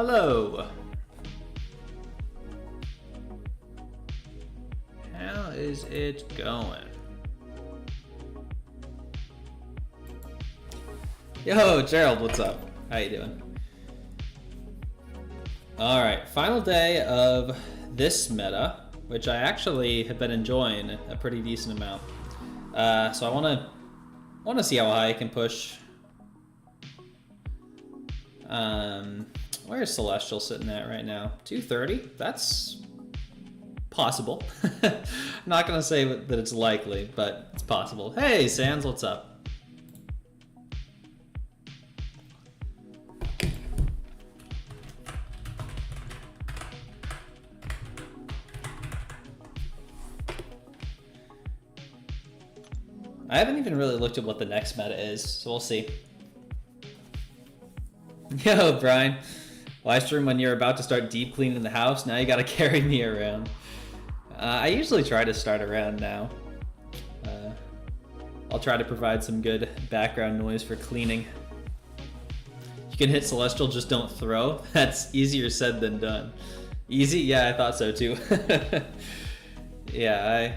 Hello. How is it going? Yo, Gerald, what's up? How you doing? All right, final day of this meta, which I actually have been enjoying a pretty decent amount. So I want to see how high I can push. Where's Celestial sitting at right now? 230. That's possible. I'm not gonna say that it's likely, but it's possible. Hey, Sans, what's up? I haven't even really looked at what the next meta is, so we'll see. Yo, Brian. Live stream when you're about to start deep cleaning the house. Now you gotta carry me around. I usually try to start around now. I'll try to provide some good background noise for cleaning. You can hit Celestial, just don't throw. That's easier said than done. Easy? Yeah, I thought so too. Yeah,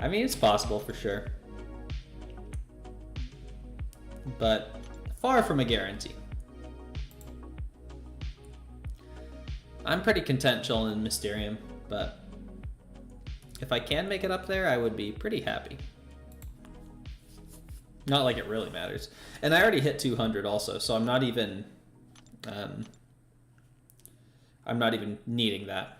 I mean, it's possible for sure. But far from a guarantee. I'm pretty content chilling in Mysterium, but if I can make it up there, I would be pretty happy. Not like it really matters. And I already hit 200 also, so I'm not even needing that.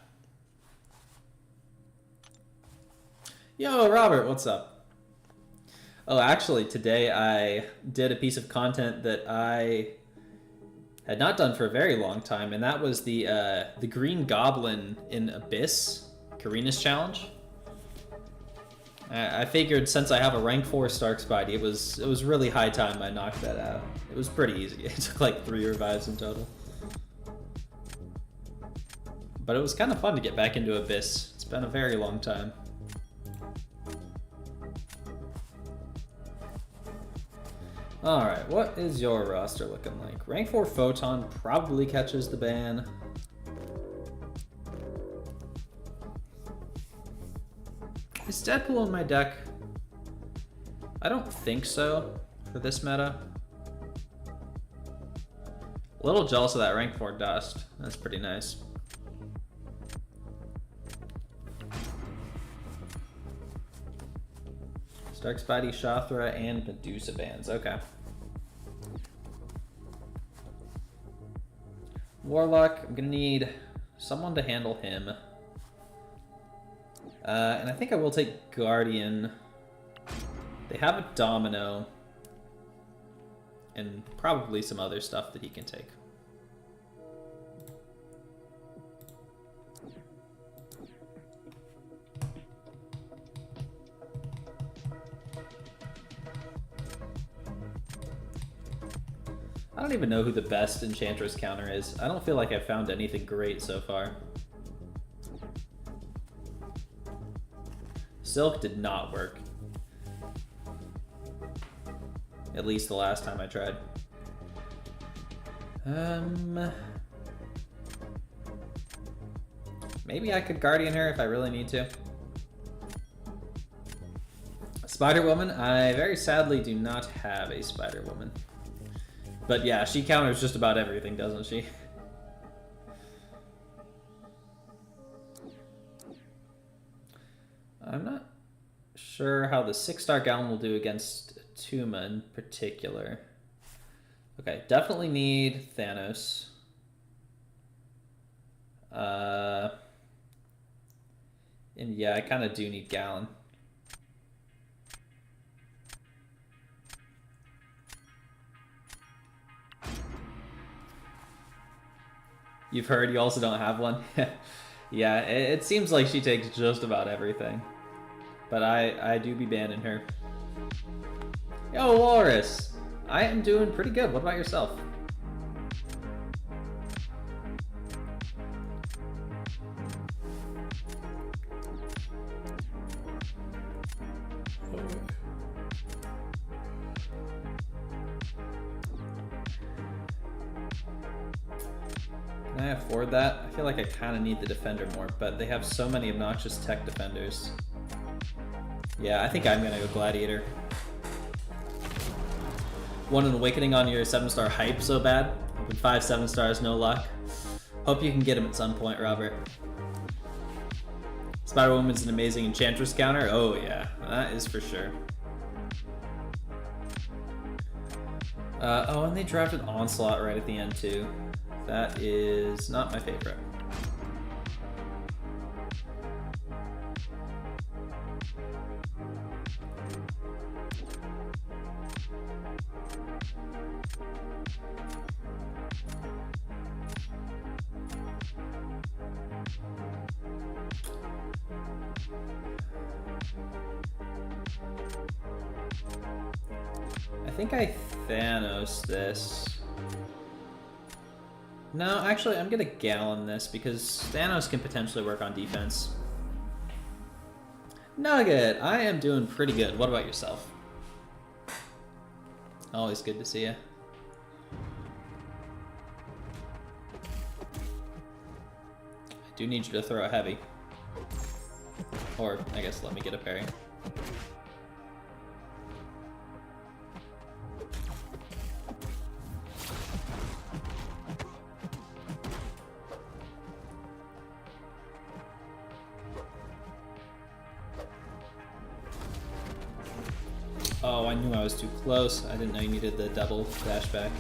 Yo, Robert, what's up? Oh, actually, today I did a piece of content that I had not done for a very long time, and that was the Green Goblin in Abyss Karina's challenge. I figured since I have a rank 4 StarkSpidey, it was really high time I knocked that out. It was pretty easy. It took like 3 revives in total. But it was kind of fun to get back into Abyss. It's been a very long time. Alright, what is your roster looking like? Rank 4 Photon probably catches the ban. Is Deadpool in my deck? I don't think so for this meta. A little jealous of that rank 4 Dust. That's pretty nice. StarkSpidey, Shothra, and Medusa bans. Okay. Warlock, I'm gonna need someone to handle him. And I think I will take Guardian. They have a Domino. And probably some other stuff that he can take. I don't even know who the best Enchantress counter is. I don't feel like I've found anything great so far. Silk did not work. At least the last time I tried. Maybe I could Guardian her if I really need to. Spider-Woman? I very sadly do not have a Spider-Woman. But yeah, she counters just about everything, doesn't she? I'm not sure how the 6-star Gown will do against Tuma in particular. Okay, definitely need Thanos. And yeah, I kind of do need Gallon. You've heard you also don't have one? Yeah, it seems like she takes just about everything. But I do be banning her. Yo, Walrus! I am doing pretty good. What about yourself? I afford that? I feel like I kind of need the defender more, but they have so many obnoxious tech defenders. Yeah, I think I'm gonna go Gladiator. Want an awakening on your 7-star hype so bad? Open 5 7 stars, no luck. Hope you can get him at some point, Robert. Spider-Woman's an amazing Enchantress counter. Oh yeah, that is for sure. Oh, and they drafted Onslaught right at the end too. That is not my favorite. I think I Thanos this. No, actually, I'm gonna Gallon this because Thanos can potentially work on defense. Nugget, I am doing pretty good. What about yourself? Always good to see you. I do need you to throw a heavy. Or, I guess, let me get a parry. Oh, I knew I was too close. I didn't know you needed the double dash back.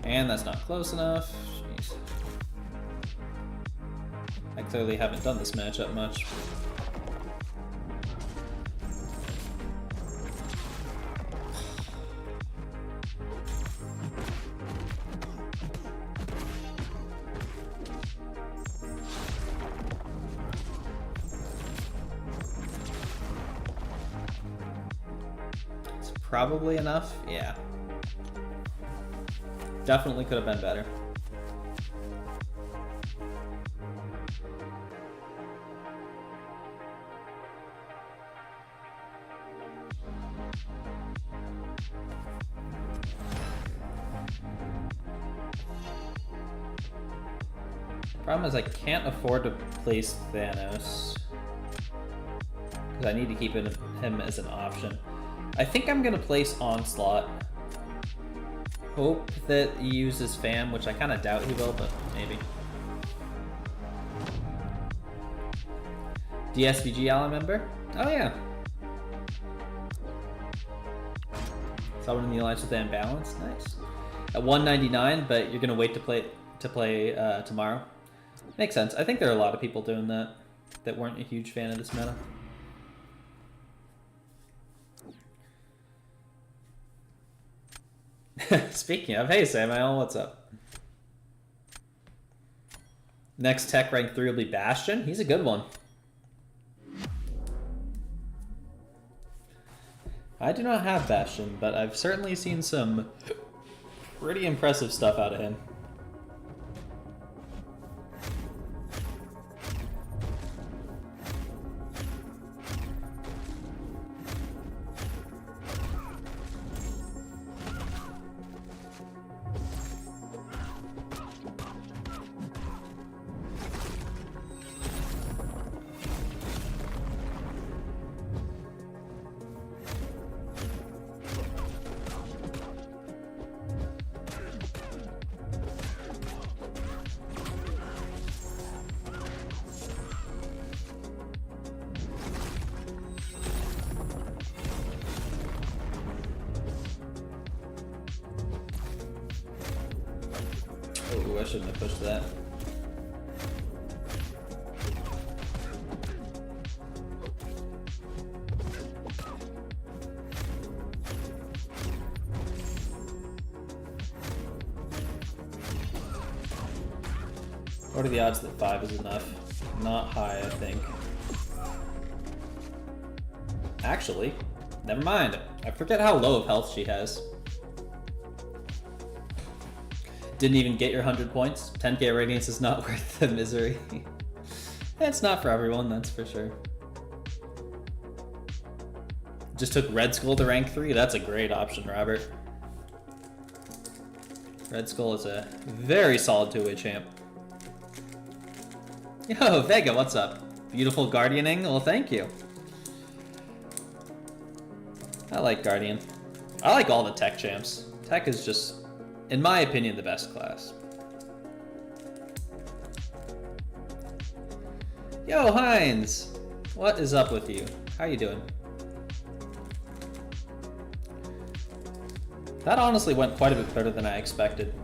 And that's not close enough. Jeez. I clearly haven't done this matchup much. Probably enough, yeah. Definitely could have been better. Problem is I can't afford to place Thanos because I need to keep him as an option. I think I'm gonna place Onslaught. Hope that he uses Fam, which I kind of doubt he will, but maybe. DSVG ally member? Oh yeah. Someone in the alliance with the imbalance. Nice. At 199, but you're gonna wait to play tomorrow. Makes sense. I think there are a lot of people doing that weren't a huge fan of this meta. Speaking of, hey Samuel, what's up? Next tech rank 3 will be Bastion. He's a good one. I do not have Bastion, but I've certainly seen some pretty impressive stuff out of him. Oh, I shouldn't have pushed that. What are the odds that 5 is enough? Not high, I think. Actually, never mind. I forget how low of health she has. Didn't even get your 100 points. 10k radiance is not worth the misery. It's not for everyone, that's for sure. Just took Red Skull to rank 3. That's a great option, Robert. Red Skull is a very solid 2-way champ. Yo, Vega, what's up? Beautiful Guardianing? Well, thank you. I like Guardian. I like all the tech champs. Tech is just, in my opinion, the best class. Yo, Heinz! What is up with you? How you doing? That honestly went quite a bit better than I expected.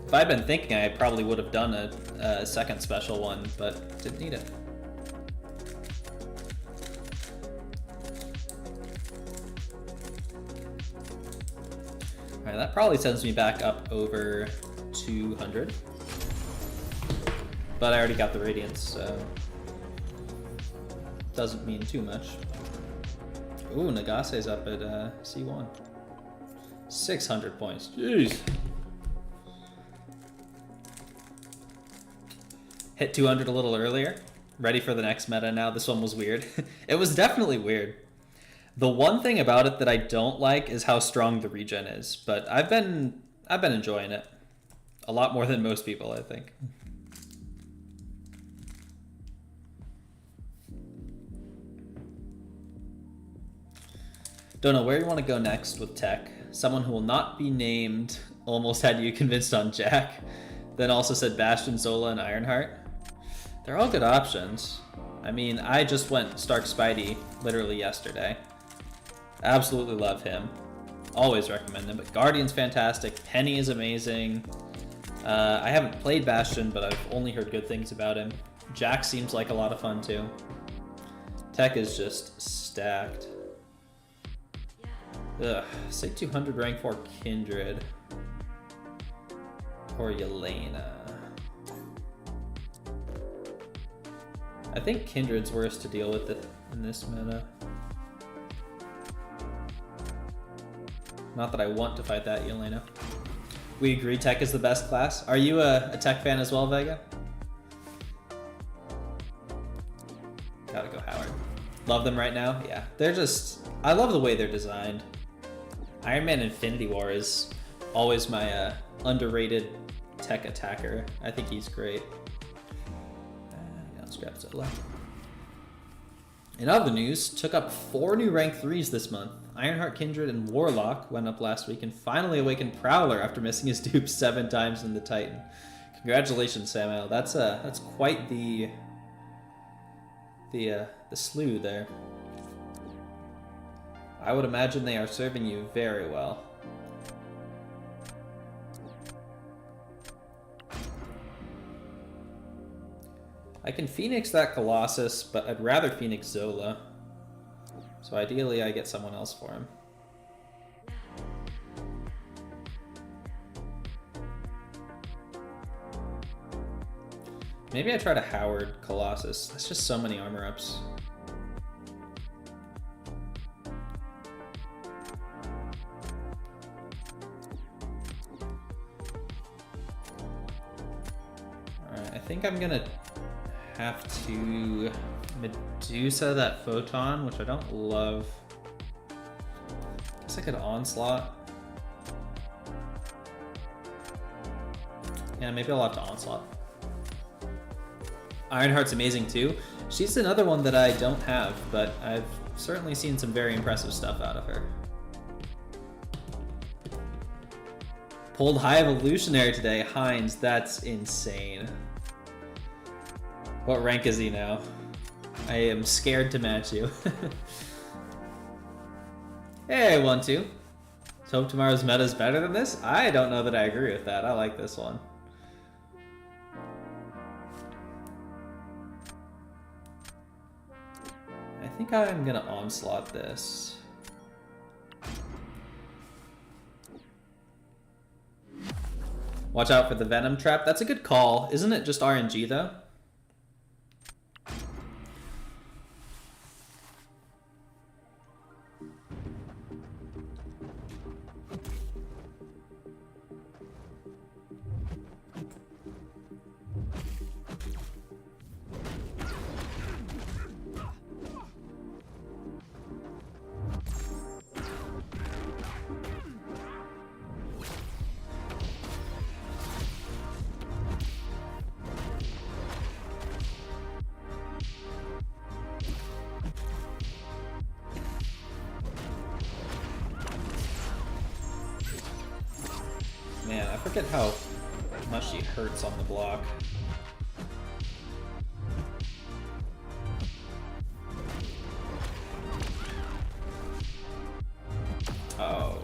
If I'd been thinking, I probably would have done a second special one, but didn't need it. Alright, that probably sends me back up over 200. But I already got the Radiance, so doesn't mean too much. Ooh, Nagase's up at C1. 600 points. Jeez. Hit 200 a little earlier. Ready for the next meta now. This one was weird. It was definitely weird. The one thing about it that I don't like is how strong the regen is, but I've been enjoying it. A lot more than most people, I think. Don't know where you want to go next with tech. Someone who will not be named almost had you convinced on Jack. Then also said Bastion, Zola, and Ironheart. They're all good options. I mean, I just went StarkSpidey literally yesterday. Absolutely love him. Always recommend him. But Guardian's fantastic. Penny is amazing. I haven't played Bastion, but I've only heard good things about him. Jack seems like a lot of fun too. Tech is just stacked. Ugh, say 200 rank 4 Kindred. Or Yelena. I think Kindred's worse to deal with in this meta. Not that I want to fight that, Yelena. We agree tech is the best class. Are you a tech fan as well, Vega? Gotta go Howard. Love them right now? Yeah. They're just... I love the way they're designed. Iron Man Infinity War is always my underrated tech attacker. I think he's great. Yeah, let's grab Zola. In other news, took up 4 new rank 3s this month. Ironheart, Kindred, and Warlock went up last week and finally awakened Prowler after missing his dupe 7 times in the Titan. Congratulations, Samuel. That's quite the slew there. I would imagine they are serving you very well. I can Phoenix that Colossus, but I'd rather Phoenix Zola. So ideally I get someone else for him. Maybe I try to Howard Colossus. That's just so many armor ups. Alright, I think I'm gonna have to Medusa that Photon, which I don't love. Guess I could Onslaught. Yeah, maybe I'll have to Onslaught. Ironheart's amazing too. She's another one that I don't have, but I've certainly seen some very impressive stuff out of her. Pulled High Evolutionary today. Heinz, that's insane. What rank is he now? I am scared to match you. Hey, 1-2. Hope tomorrow's meta is better than this? I don't know that I agree with that. I like this one. I think I'm gonna Onslaught this. Watch out for the Venom Trap. That's a good call. Isn't it just RNG though? I forget how much she hurts on the block. Oh.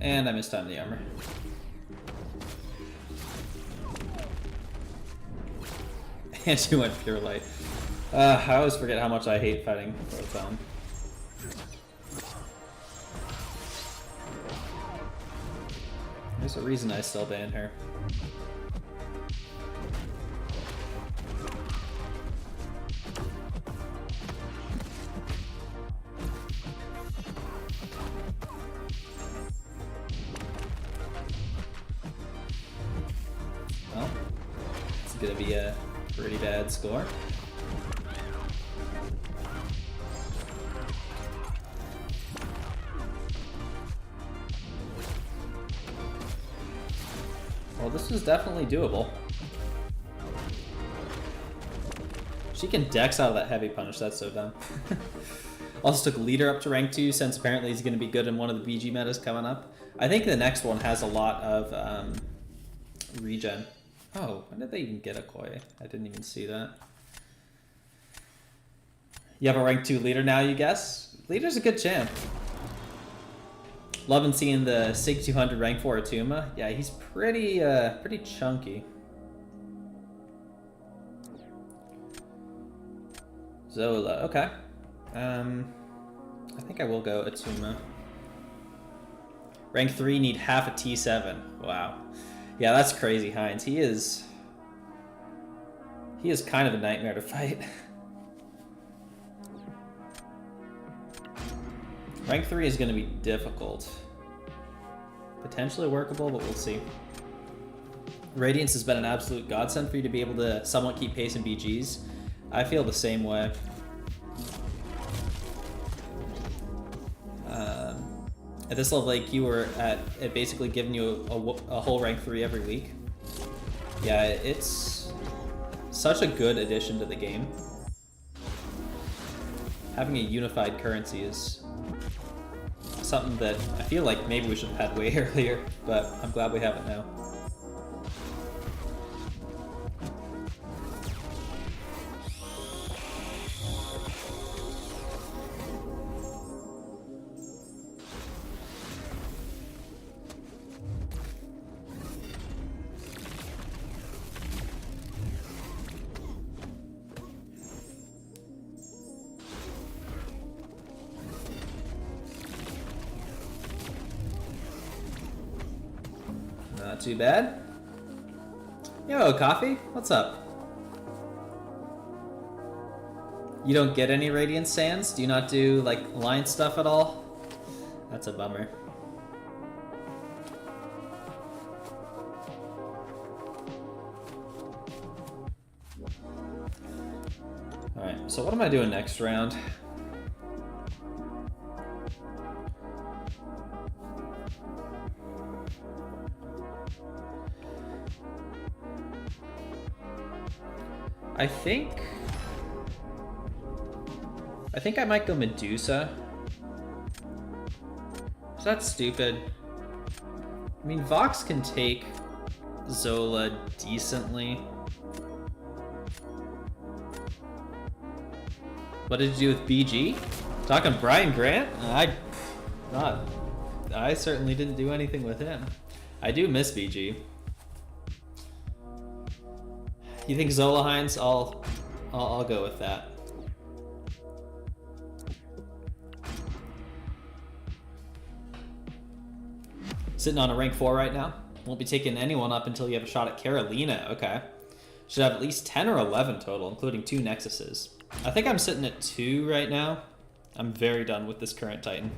And I mistimed the armor. And she went pure light. I always forget how much I hate fighting Proton. There's a reason I still ban her. Well, it's gonna be a pretty bad score. Well, this was definitely doable. She can dex out of that heavy punish, that's so dumb. Also took leader up to rank 2 since apparently he's going to be good in one of the BG metas coming up. I think the next one has a lot of regen. Oh, when did they even get a koi? I didn't even see that. You have a rank 2 leader now, you guess? Leader's a good champ. Loving seeing the Sig 200 rank 4 Atuma. Yeah, he's pretty pretty chunky. Zola, okay. I think I will go Atuma. Rank 3 need half a T7. Wow. Yeah, that's crazy, Heinz. He is kind of a nightmare to fight. Rank 3 is going to be difficult. Potentially workable, but we'll see. Radiance has been an absolute godsend for you to be able to somewhat keep pace in BGs. I feel the same way. At this level, like, you were at it basically giving you a whole rank 3 every week. Yeah, it's such a good addition to the game. Having a unified currency is something that I feel like maybe we should have had way earlier, but I'm glad we have it now. Not too bad. Yo, Coffee, what's up? You don't get any Radiant Sands? Do you not do, like, line stuff at all? That's a bummer. Alright, so what am I doing next round? I think I might go Medusa. Is that stupid? I mean, Vox can take Zola decently. What did you do with BG? Talking Brian Grant? I certainly didn't do anything with him. I do miss BG. You think Zola, Heinz? I'll go with that. Sitting on a rank 4 right now. Won't be taking anyone up until you have a shot at Carolina. Okay. Should have at least 10 or 11 total, including 2 Nexuses. I think I'm sitting at 2 right now. I'm very done with this current Titan.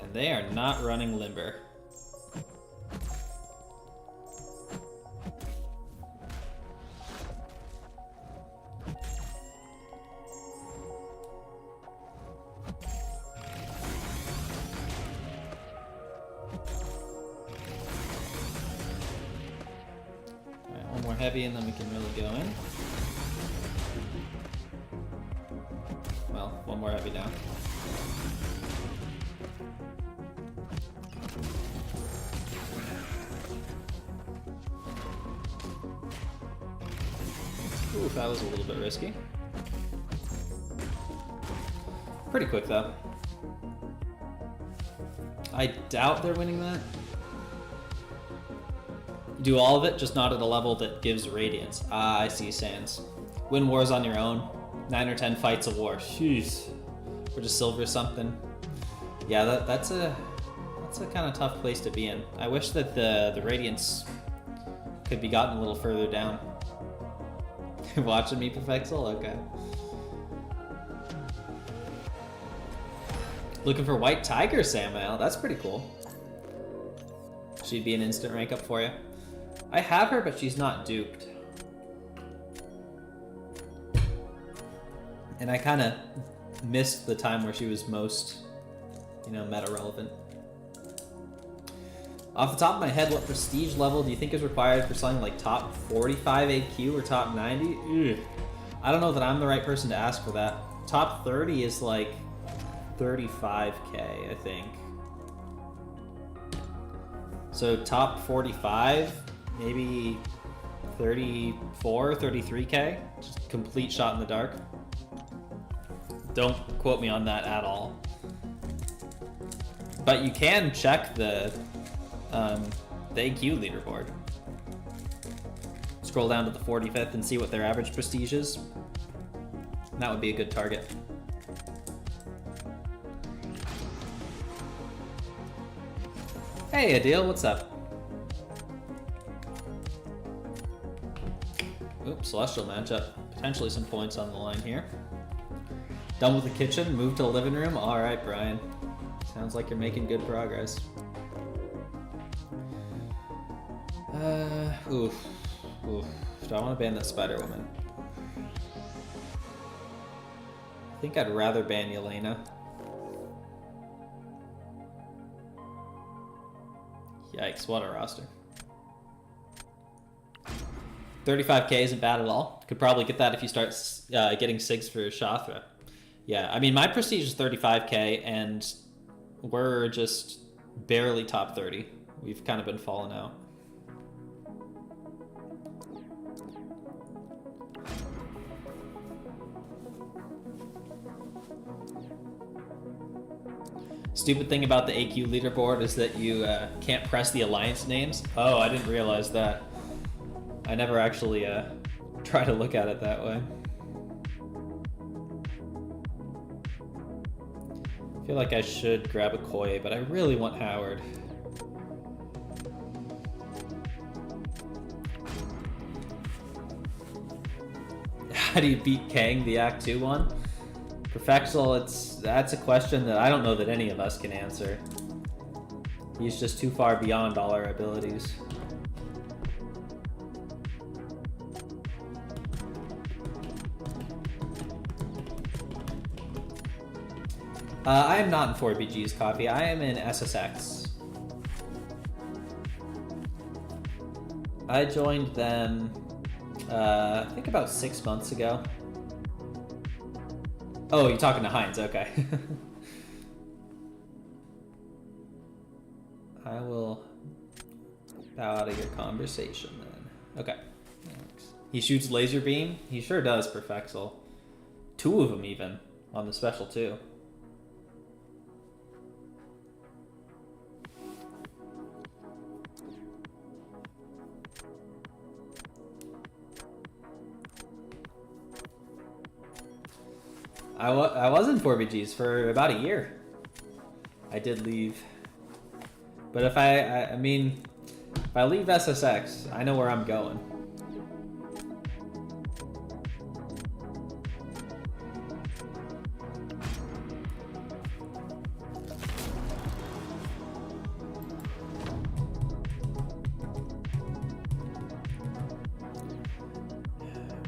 And they are not running Limber. heavy and then we can really go in. Well, one more heavy now. Ooh, that was a little bit risky. Pretty quick though. I doubt they're winning that. Do all of it, just not at a level that gives radiance. Ah, I see, Sans. Win wars on your own. 9 or 10 fights a war. Jeez. Or just silver something. Yeah, that's a kind of tough place to be in. I wish that the radiance could be gotten a little further down. Watching me, Perfexel? Okay. Looking for White Tiger, Samael. That's pretty cool. She'd be an instant rank up for you. I have her, but she's not duped. And I kind of missed the time where she was most, you know, meta relevant. Off the top of my head, what prestige level do you think is required for something like top 45 AQ or top 90? Ugh. I don't know that I'm the right person to ask for that. Top 30 is like 35k, I think. So top 45, maybe 34, 33k. Just complete shot in the dark. Don't quote me on that at all. But you can check the AQ leaderboard. Scroll down to the 45th and see what their average prestige is. And that would be a good target. Hey, Adil, what's up? Oops, Celestial matchup. Potentially some points on the line here. Done with the kitchen, move to the living room. All right, Brian. Sounds like you're making good progress. Oof. Do I want to ban that Spider Woman? I think I'd rather ban Yelena. Yikes, what a roster. 35k isn't bad at all. Could probably get that if you start getting SIGs for Shathra. Yeah, I mean, my prestige is 35k, and we're just barely top 30. We've kind of been falling out. Stupid thing about the AQ leaderboard is that you can't press the alliance names. Oh, I didn't realize that. I never actually try to look at it that way. I feel like I should grab a Koye, but I really want Howard. How do you beat Kang, the Act 2 one? Perfexel, that's a question that I don't know that any of us can answer. He's just too far beyond all our abilities. I am not in 4BG's copy. I am in SSX. I joined them, I think about 6 months ago. Oh, you're talking to Heinz, okay. I will bow out of your conversation then. Okay. Thanks. He shoots laser beam? He sure does, Perfexel. 2 of them even, on the special too. I was in 4BGs for about a year. I did leave. But if I mean, if I leave SSX, I know where I'm going.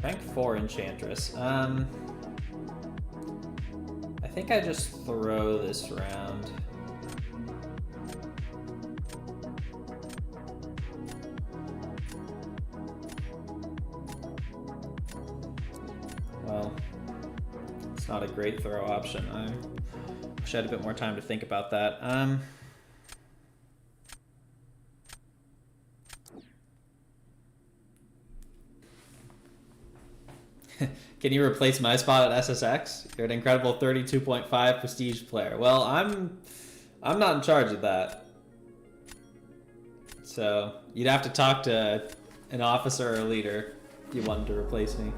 Rank 4 Enchantress. I think I just throw this round. well, it's not a great throw option. I wish I had a bit more time to think about that. Can you replace my spot at SSX? You're an incredible 32.5 prestige player. Well, I'm not in charge of that. So you'd have to talk to an officer or a leader if you wanted to replace me.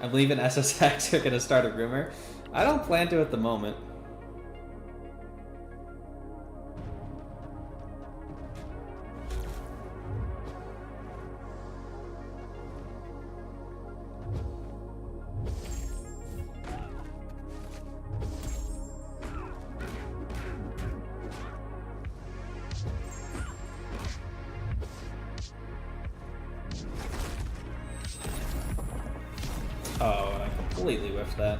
I believe in SSX you're going to start a rumor. I don't plan to at the moment. Oh, and I completely whiffed that.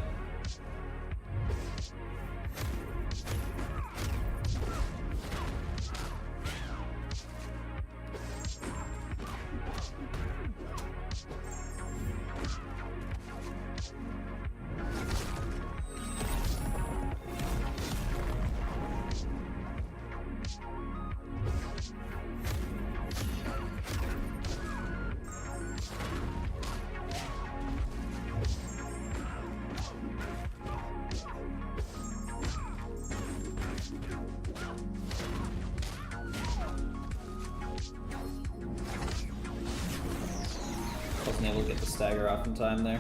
Wasn't able to get the stagger off in time there.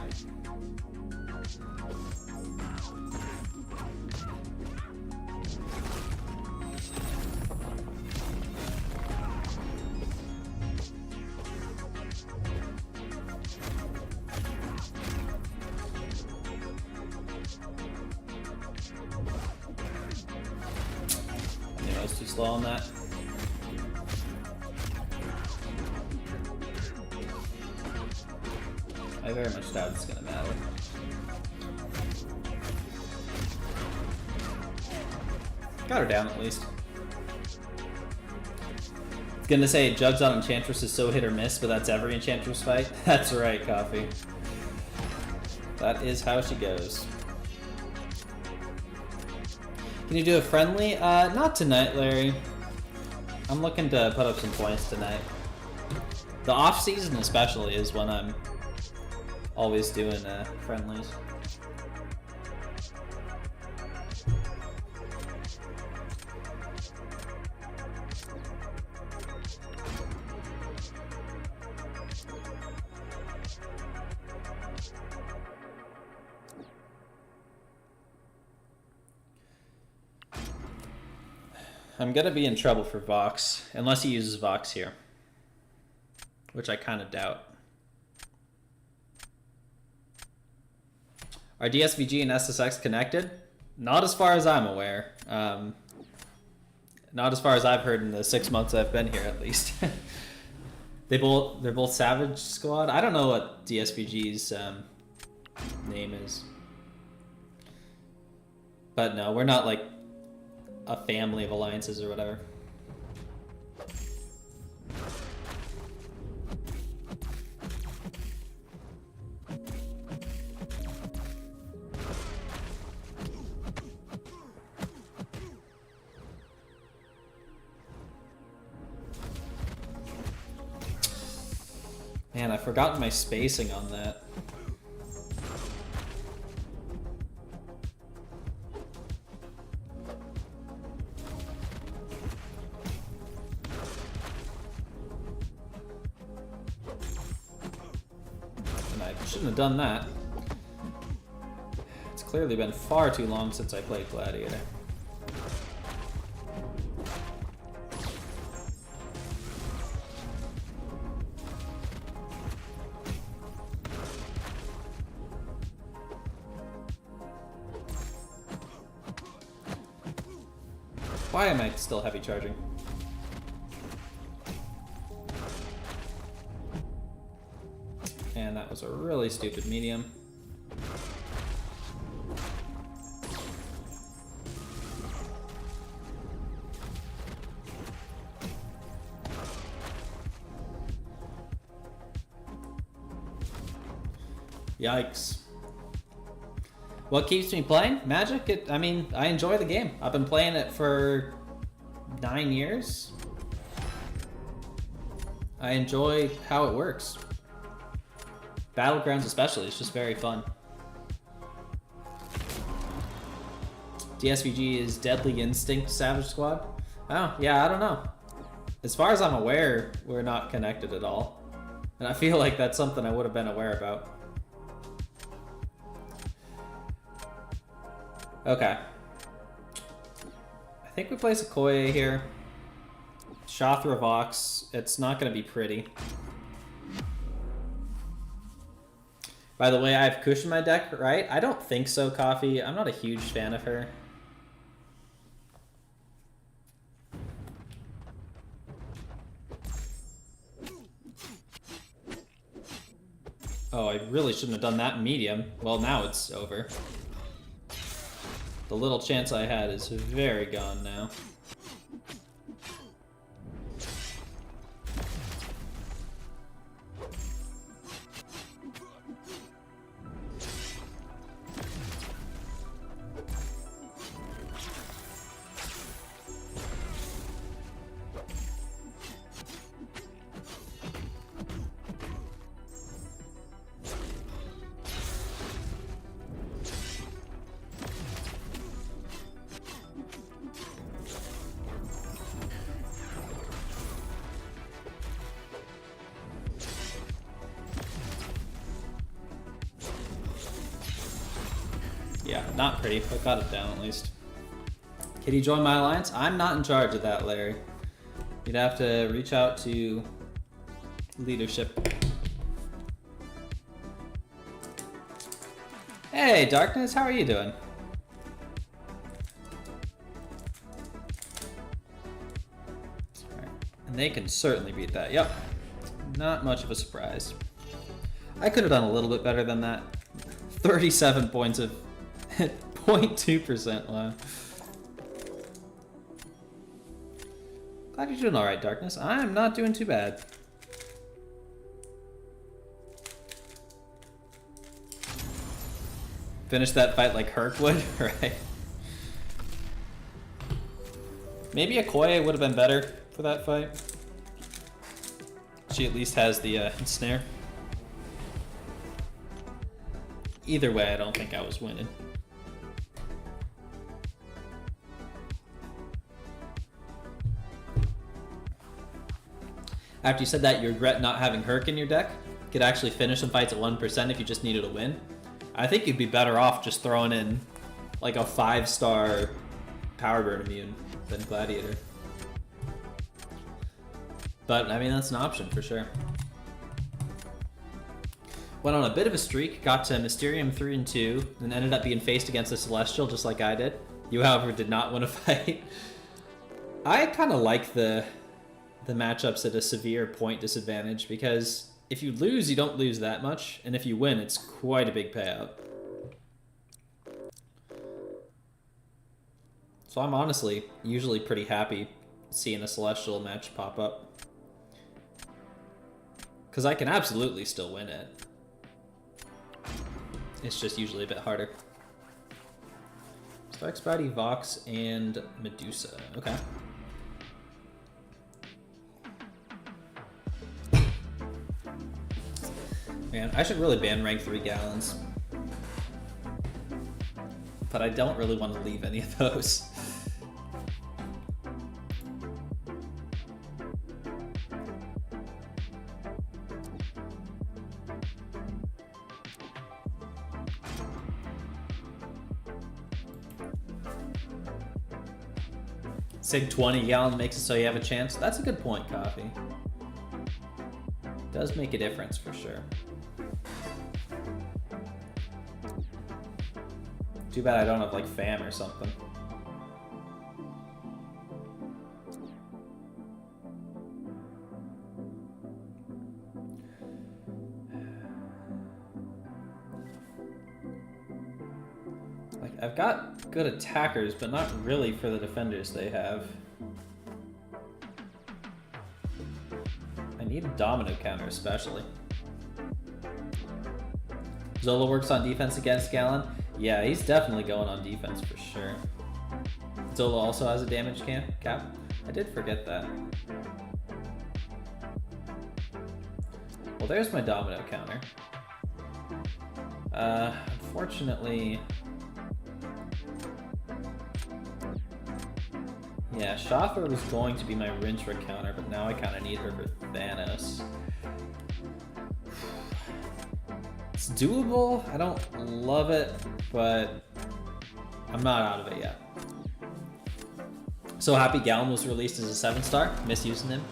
I knew I was too slow on that. I very much doubt it's gonna matter. Got her down at least. It's gonna say Jugs on Enchantress is so hit or miss, but that's every Enchantress fight. That's right, Coffee. That is how she goes. Can you do a friendly? Not tonight, Larry. I'm looking to put up some points tonight. The off season especially is when I'm always doing friendlies. I'm gonna be in trouble for Vox, unless he uses Vox here, which I kind of doubt. Are DSVG and SSX connected? Not as far as I'm aware. Not as far as I've heard in the 6 months I've been here, at least. They're both Savage Squad. I don't know what DSVG's name is, but no, we're not like a family of alliances or whatever. Man, I've forgotten my spacing on that. And I shouldn't have done that. It's clearly been far too long since I played Gladiator. Why am I still heavy charging? And that was a really stupid medium. Yikes. What keeps me playing? Magic? I mean, I enjoy the game. I've been playing it for 9 years. I enjoy how it works. Battlegrounds especially, it's just very fun. DSVG is Deadly Instinct Savage Squad? Oh, yeah, I don't know. As far as I'm aware, we're not connected at all. And I feel like that's something I would have been aware about. Okay. I think we play Sequoia here. Shothra Vox. It's not going to be pretty. By the way, I have Kush in my deck, right? I don't think so, Coffee. I'm not a huge fan of her. Oh, I really shouldn't have done that in medium. Well, now it's over. The little chance I had is very gone now. Yeah, not pretty, but got it down at least. Can you join my alliance? I'm not in charge of that, Larry. You'd have to reach out to leadership. Hey, Darkness, how are you doing? Alright, and they can certainly beat that. Yep, not much of a surprise. I could have done a little bit better than that. 37 points of 0.2%, wow. Glad you're doing alright, Darkness. I'm not doing too bad. Finish that fight like Herc would, right? Maybe a Koya would have been better for that fight. She at least has the snare. Either way, I don't think I was winning. After you said that, you regret not having Herc in your deck? Could actually finish some fights at 1% if you just needed a win? I think you'd be better off just throwing in like a 5-star Power Burn immune than Gladiator. But, I mean, that's an option for sure. Went on a bit of a streak, got to Mysterium 3 and 2, and ended up being faced against the Celestial just like I did. You, however, did not win a fight. I kind of like the matchups at a severe point disadvantage because if you lose, you don't lose that much, and if you win, it's quite a big payout. So I'm honestly usually pretty happy seeing a Celestial match pop up. Because I can absolutely still win it. It's just usually a bit harder. StarkSpidey, Vox, and Medusa. Okay. Man, I should really ban rank 3 gallons. But I don't really want to leave any of those. Sig 20 gallon makes it so you have a chance. That's a good point, Coffee. Does make a difference for sure. Too bad I don't have like FAM or something. Like, I've got good attackers, but not really for the defenders they have. I need a domino counter especially. Zola works on defense against Gallon. Yeah, he's definitely going on defense for sure. Zola also has a damage cap. I did forget that. Well, there's my domino counter. Unfortunately... Yeah, Shothra was going to be my Rinchra counter, but now I kind of need her for Thanos. It's doable. I don't love it, but I'm not out of it yet. So happy Gallon was released as a 7-star. Misusing him.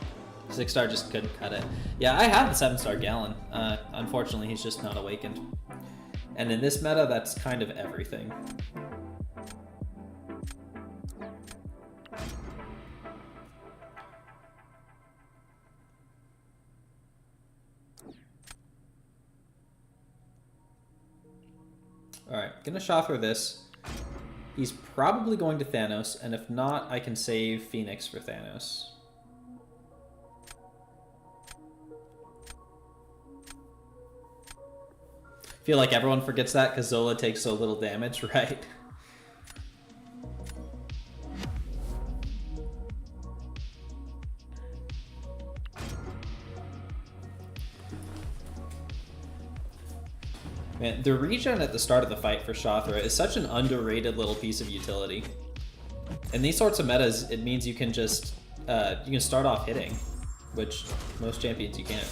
6-star just couldn't cut it. Yeah, I have the 7-star Gallon. Unfortunately, he's just not awakened. And in this meta, that's kind of everything. Alright, gonna Shothra this. He's probably going to Thanos, and if not, I can save Phoenix for Thanos. I feel like everyone forgets that because Zola takes so little damage, right? Man, the regen at the start of the fight for Shothra is such an underrated little piece of utility. In these sorts of metas, it means you can just, you can start off hitting, which most champions you can't.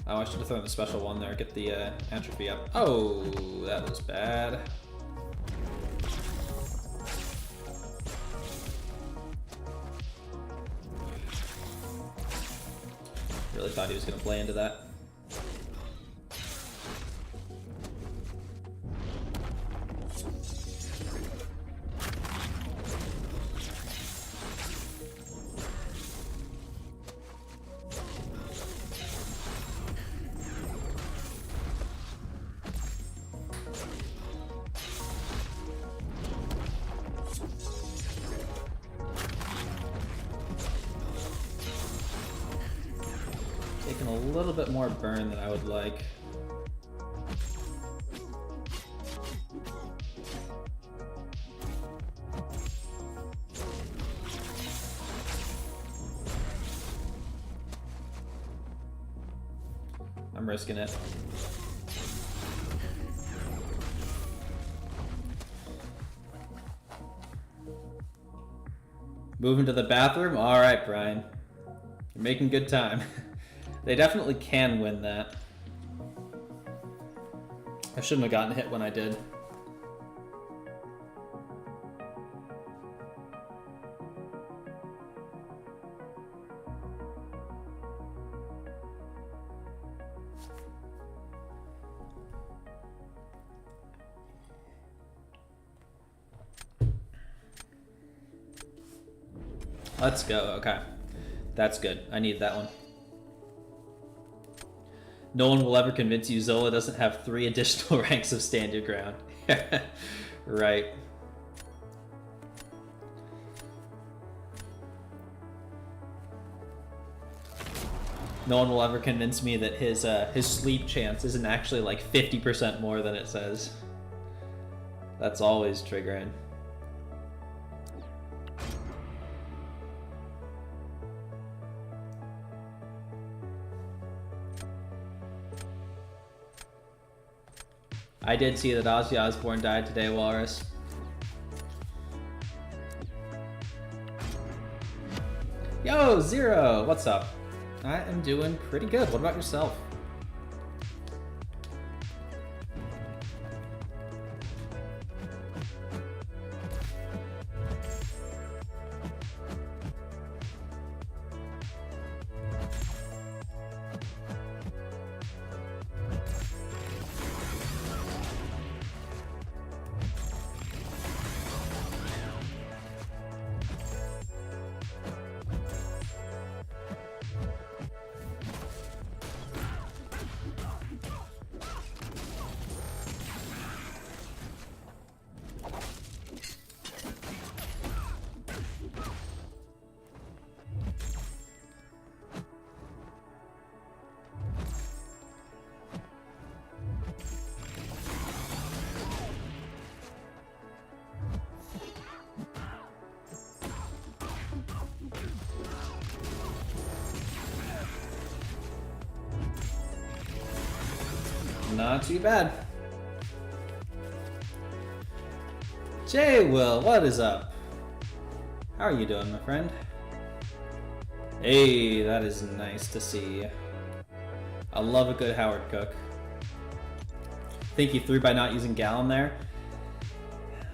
Oh, I should have thrown the special one there, get the entropy up. Oh, that was bad. Really thought he was going to play into that. A little bit more burn than I would like. I'm risking it. Moving to the bathroom? All right, Brian. You're making good time. They definitely can win that. I shouldn't have gotten hit when I did. Let's go, okay. That's good. I need that one. No one will ever convince you Zola doesn't have 3 additional ranks of stand your ground. Right. No one will ever convince me that his sleep chance isn't actually like 50% more than it says. That's always triggering. I did see that Ozzy Osbourne died today, Walrus. Yo, Zero! What's up? I am doing pretty good. What about yourself? not too bad. Jay Will, what is up? How are you doing, my friend? Hey, that is nice to see. I love a good Howard Cook. Think he threw by not using Gallon there.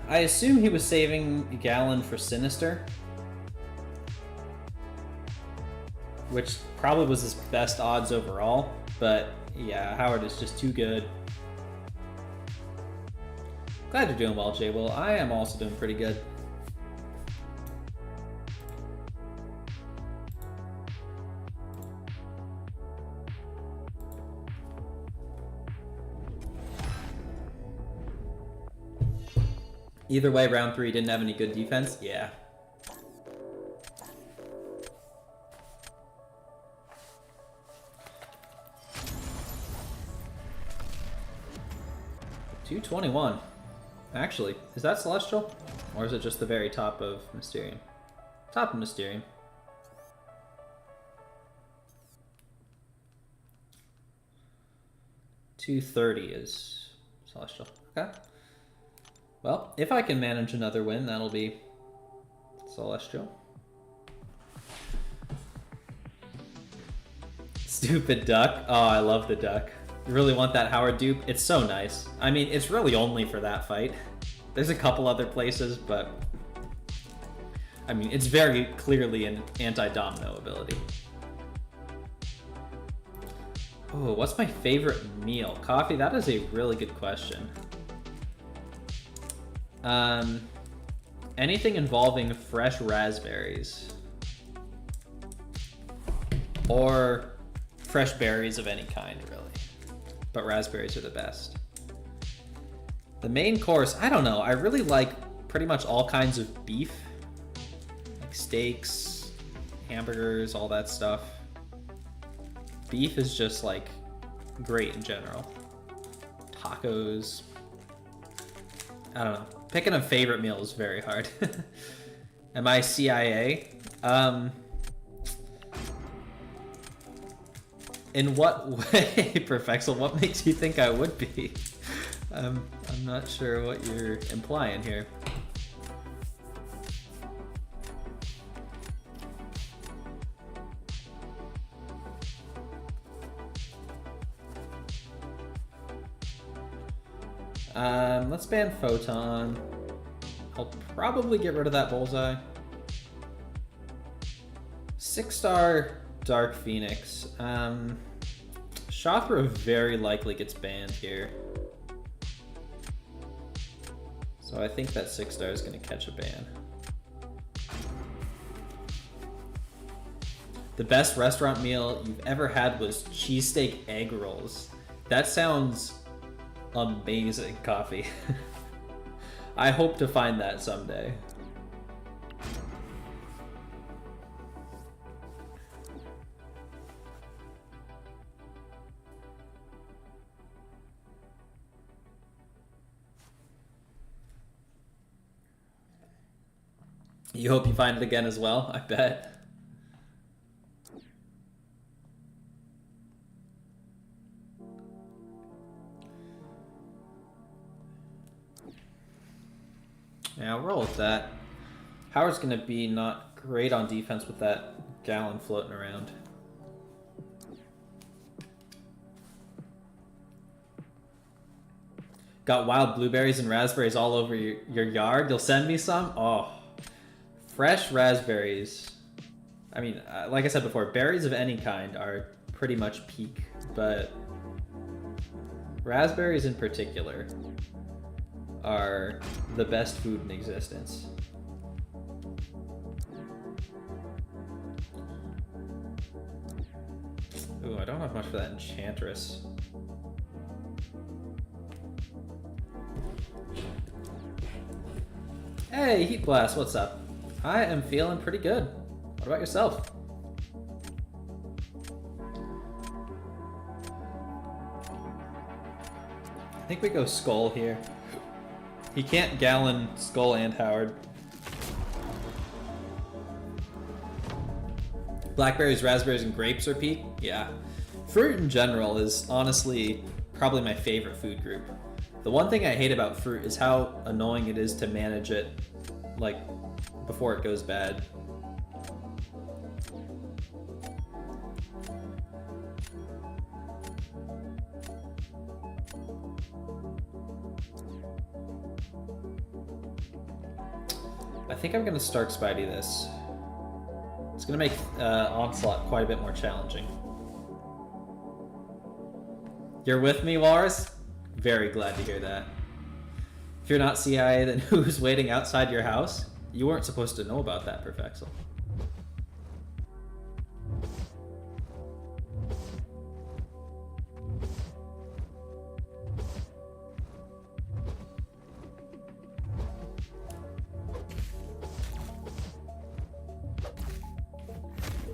I assume he was saving Gallon for Sinister, which probably was his best odds overall, but yeah, Howard is just too good. Glad you're doing well, Jay Will. I am also doing pretty good. Either way, round 3 didn't have any good defense. Yeah. $221. Actually, is that Celestial? Or is it just the very top of Mysterium? Top of Mysterium. $230 is Celestial. Okay. Well, if I can manage another win, that'll be Celestial. Stupid duck. Oh, I love the duck. You really want that Howard dupe? It's so nice. I mean, it's really only for that fight. There's a couple other places, but I mean, it's very clearly an anti-domino ability. Oh, what's my favorite meal? Coffee? That is a really good question. Anything involving fresh raspberries. Or fresh berries of any kind, really. But raspberries are the best. The main course, I don't know. I really like pretty much all kinds of beef. Like steaks, hamburgers, all that stuff. Beef is just like great in general. Tacos. I don't know. Picking a favorite meal is very hard. Am I CIA? In what way, Perfexel? What makes you think I would be? I'm not sure what you're implying here. Let's ban Photon. I'll probably get rid of that Bullseye. 6-star Dark Phoenix. Shothra very likely gets banned here. So I think that 6-star is going to catch a ban. The best restaurant meal you've ever had was cheesesteak egg rolls. That sounds amazing, Coffee. I hope to find that someday. You hope you find it again as well, I bet. Yeah, I'll roll with that. Howard's gonna be not great on defense with that Gallon floating around. Got wild blueberries and raspberries all over your yard? You'll send me some? Oh. Fresh raspberries. I mean, like I said before, berries of any kind are pretty much peak, but raspberries in particular are the best food in existence. Ooh, I don't have much for that Enchantress. Hey, Heat Blast, what's up? I am feeling pretty good. What about yourself? I think we go Skull here. He can't Gallon Skull and Howard. Blackberries, raspberries, and grapes are peak? Yeah. Fruit in general is honestly probably my favorite food group. The one thing I hate about fruit is how annoying it is to manage it, like, before it goes bad. I think I'm gonna StarkSpidey this. It's gonna make Onslaught quite a bit more challenging. You're with me, Walrus? Very glad to hear that. If you're not CIA, then who's waiting outside your house? You weren't supposed to know about that, Perfexel.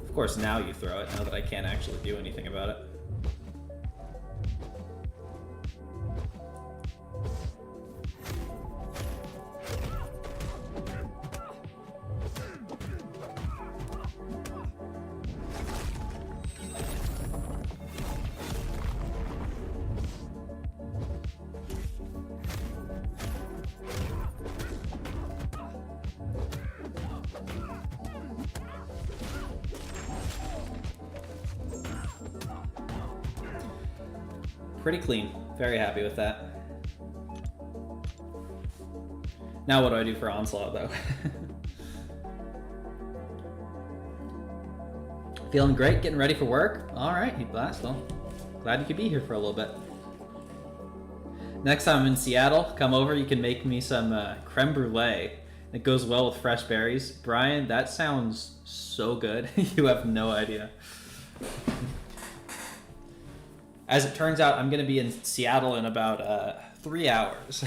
Of course, now you throw it, now that I can't actually do anything about it. Pretty clean. Very happy with that. Now what do I do for Onslaught, though? Feeling great? Getting ready for work? Alright, Heat Blast. Well, glad you could be here for a little bit. Next time I'm in Seattle, come over. You can make me some creme brulee. It goes well with fresh berries. Brian, that sounds so good. You have no idea. As it turns out, I'm going to be in Seattle in about 3 hours.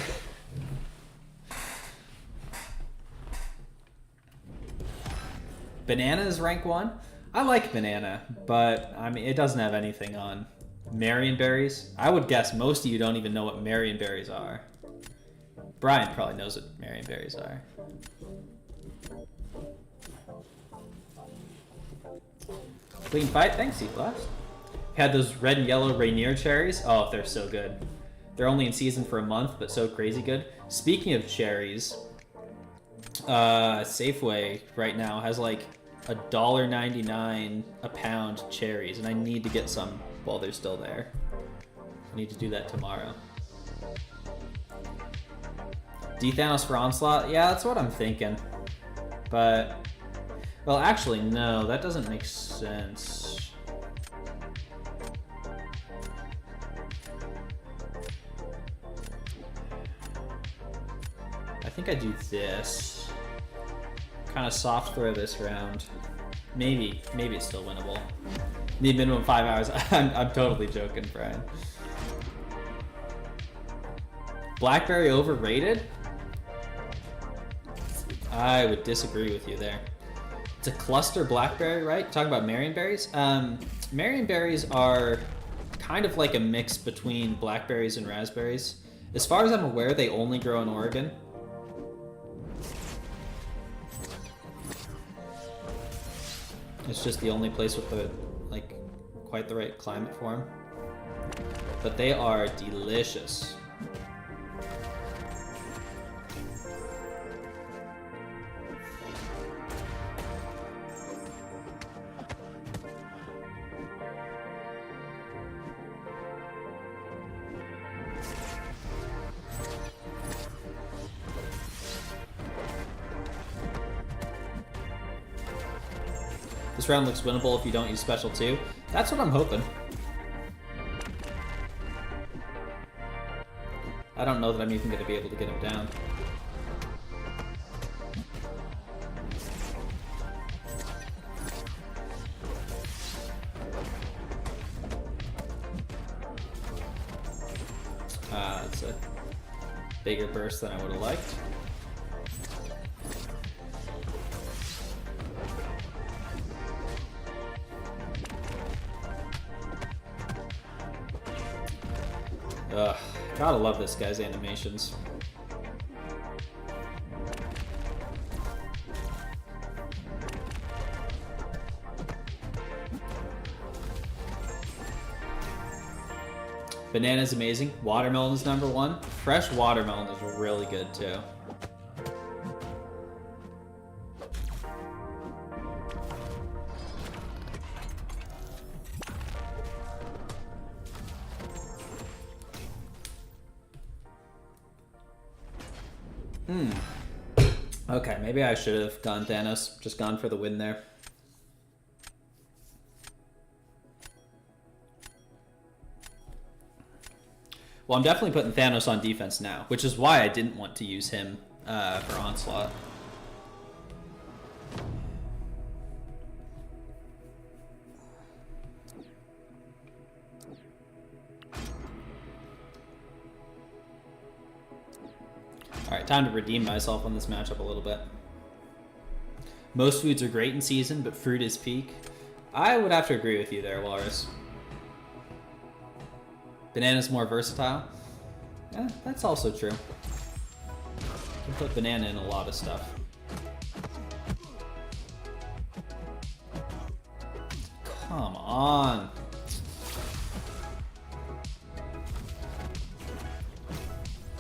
Banana is rank 1. I like banana, but I mean, it doesn't have anything on Marionberries. I would guess most of you don't even know what Marionberries are. Brian probably knows what Marionberries are. Clean fight. Thanks, C-Blast. Had those red and yellow Rainier cherries. Oh, they're so good. They're only in season for a month, but so crazy good. Speaking of cherries, Safeway right now has like $1.99 a pound cherries, and I need to get some while they're still there. I need to do that tomorrow. D-Thanos for Onslaught? Yeah, that's what I'm thinking. But, well, actually, no, that doesn't make sense. I think I do this. Kind of soft throw this round. Maybe it's still winnable. Need minimum 5 hours. I'm totally joking, Brian. Blackberry overrated? I would disagree with you there. It's a cluster blackberry, right? Talking about Marionberries? Marionberries are kind of like a mix between blackberries and raspberries. As far as I'm aware, they only grow in Oregon. It's just the only place with the, like, quite the right climate for them. But they are delicious. This round looks winnable if you don't use special 2. That's what I'm hoping. I don't know that I'm even going to be able to get him down. It's a bigger burst than I would have liked. Ugh, gotta love this guy's animations. Banana's amazing. Watermelon is number 1. Fresh watermelon is really good too. Okay, maybe I should have gone Thanos. Just gone for the win there. Well, I'm definitely putting Thanos on defense now, which is why I didn't want to use him for Onslaught. Alright, time to redeem myself on this matchup a little bit. Most foods are great in season, but fruit is peak. I would have to agree with you there, Walrus. Banana's more versatile. Yeah, that's also true. You can put banana in a lot of stuff. Come on.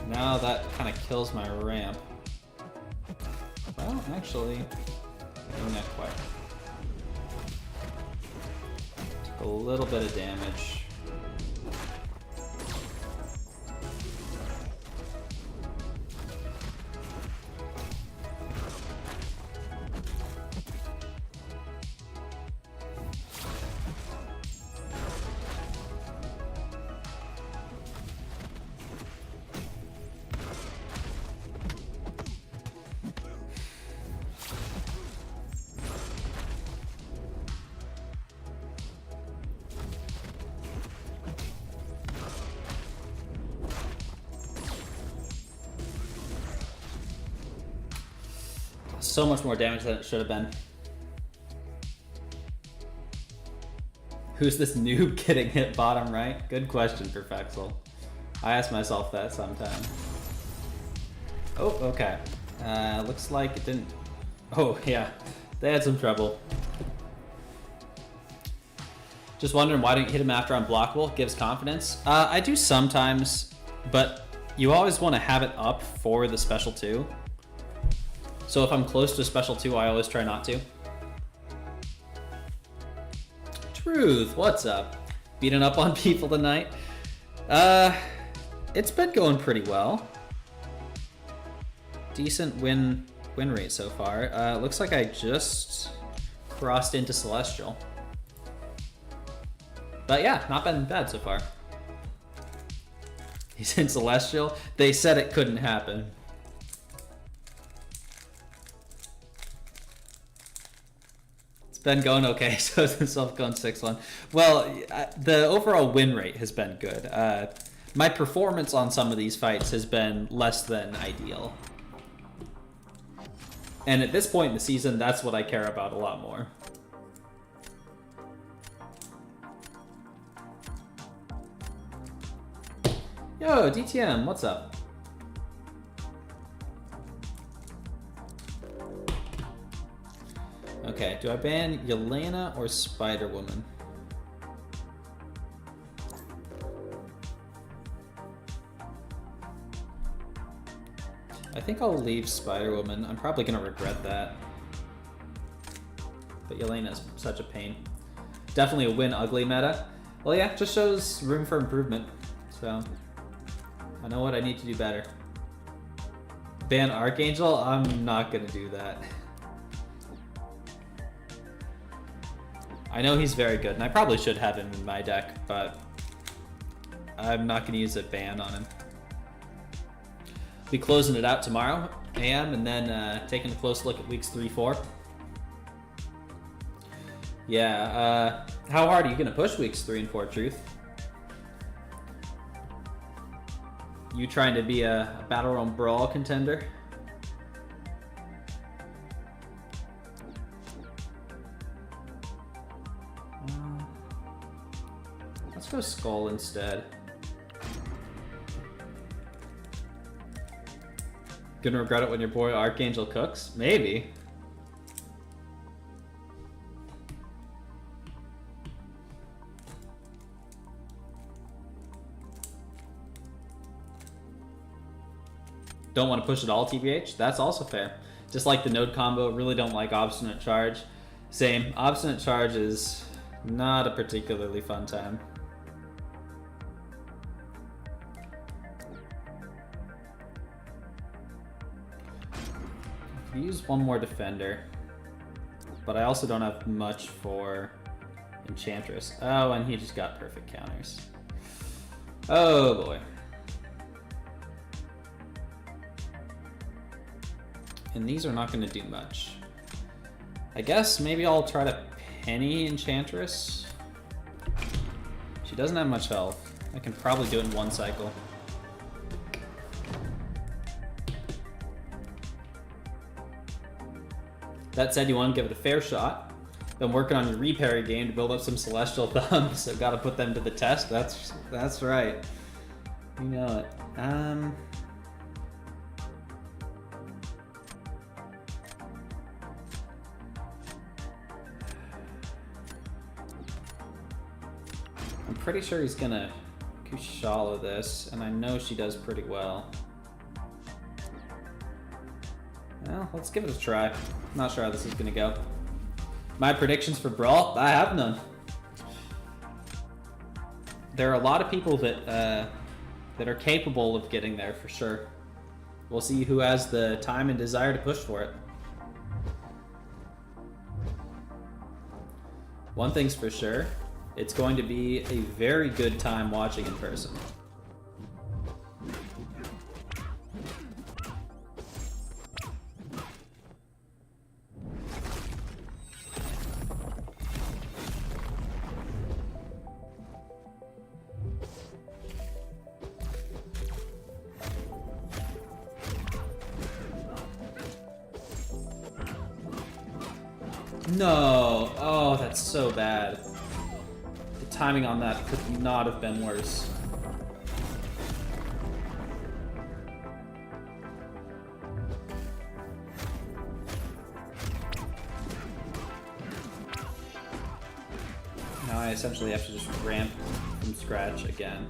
Now that kind of kills my ramp. Well, actually, not quite. Took a little bit of damage. So much more damage than it should have been. Who's this noob getting hit bottom right? Good question, Perfexel. I ask myself that sometimes. Oh, okay. Looks like it didn't... Oh, yeah. They had some trouble. Just wondering why didn't you hit him after unblockable? Gives confidence. I do sometimes, but you always want to have it up for the special 2. So if I'm close to a special 2, I always try not to. Truth, what's up? Beating up on people tonight? It's been going pretty well. Decent win rate so far. Looks like I just crossed into Celestial. But yeah, not been bad so far. He's in Celestial. They said it couldn't happen. Been going okay, so it's himself going 6-1. Well, the overall win rate has been good. My performance on some of these fights has been less than ideal. And at this point in the season, that's what I care about a lot more. Yo, DTM, what's up? Okay, do I ban Yelena or Spider-Woman? I think I'll leave Spider-Woman. I'm probably gonna regret that. But Yelena is such a pain. Definitely a win ugly meta. Well, yeah, just shows room for improvement. So, I know what I need to do better. Ban Archangel? I'm not gonna do that. I know he's very good, and I probably should have him in my deck, but I'm not going to use a ban on him. Be closing it out tomorrow, AM, and then taking a close look at weeks 3-4. Yeah, how hard are you going to push weeks 3 and 4, Truth? You trying to be a Battle Realm Brawl contender? Let's go Skull instead. Gonna regret it when your boy Archangel cooks? Maybe. don't want to push it all, TBH. That's also fair. Just like the node combo, really don't like Obstinate Charge. Same. Obstinate Charge is not a particularly fun time. I could use one more defender, but I also don't have much for Enchantress. Oh, and he just got perfect counters. Oh boy. And these are not going to do much. I guess maybe I'll try to penny Enchantress. She doesn't have much health. I can probably do it in one cycle. That said, you want to give it a fair shot. Been working on your reparry game to build up some Celestial Thumbs, so gotta put them to the test. That's right. You know it. I'm pretty sure he's gonna Kushala this, and I know she does pretty well. Well, let's give it a try. Not sure how this is gonna go. My predictions for Brawl? I have none. There are a lot of people that are capable of getting there for sure. We'll see who has the time and desire to push for it. One thing's for sure, it's going to be a very good time watching in person. No! Oh, that's so bad. The timing on that could not have been worse. Now I essentially have to just ramp from scratch again.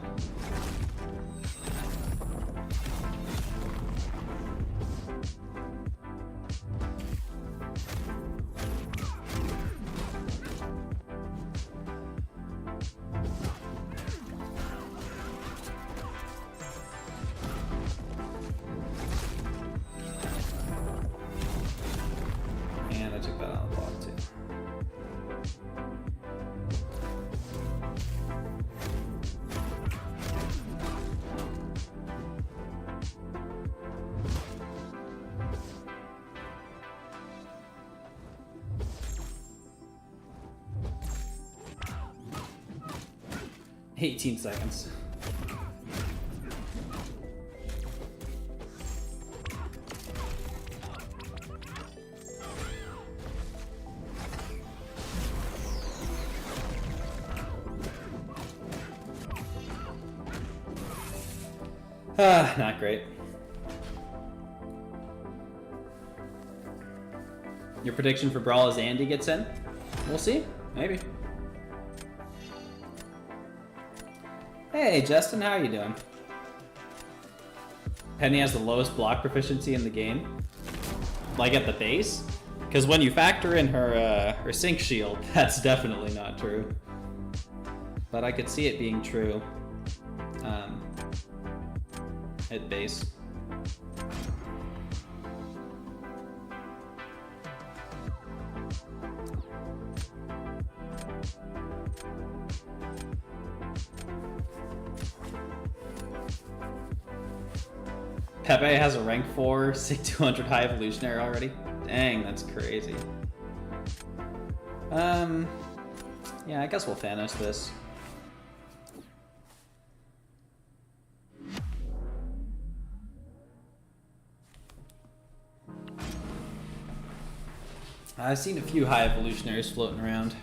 $18 seconds. Not great. Your prediction for Brawl is Andy gets in? We'll see. Maybe. Hey, Justin, how are you doing? Penny has the lowest block proficiency in the game. Like at the base? Because when you factor in her sync shield, that's definitely not true. But I could see it being true at base. Pepe has a rank 4 SIG 200 high evolutionary already? Dang, that's crazy. Yeah, I guess we'll Thanos this. I've seen a few high evolutionaries floating around.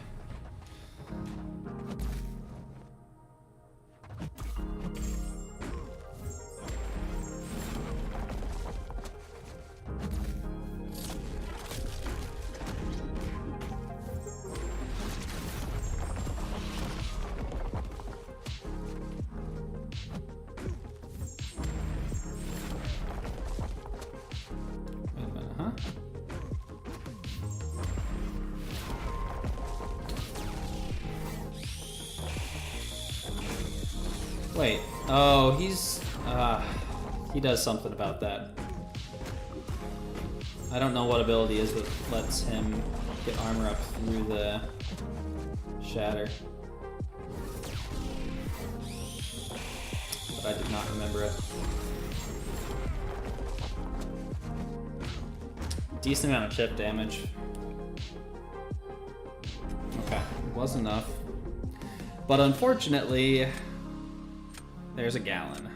Wait. Oh, he does something about that. I don't know what ability is that lets him get armor up through the shatter. But I did not remember it. Decent amount of chip damage. Okay, it was enough. But unfortunately, there's a gallon.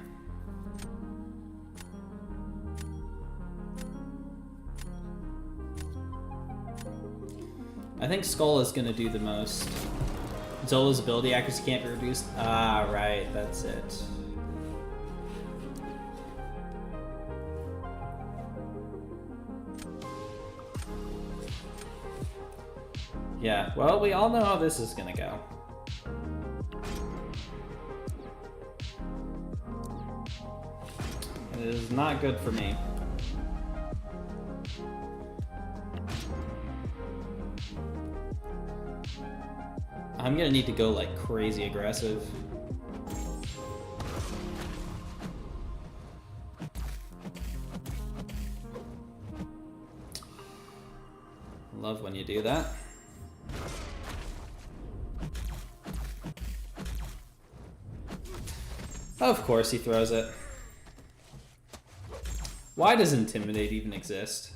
I think Skull is going to do the most. Zola's ability accuracy can't be reduced. Ah, right, that's it. Yeah, well, we all know how this is going to go. It is not good for me. I'm gonna need to go like crazy aggressive. Love when you do that. Of course he throws it. Why does Intimidate even exist?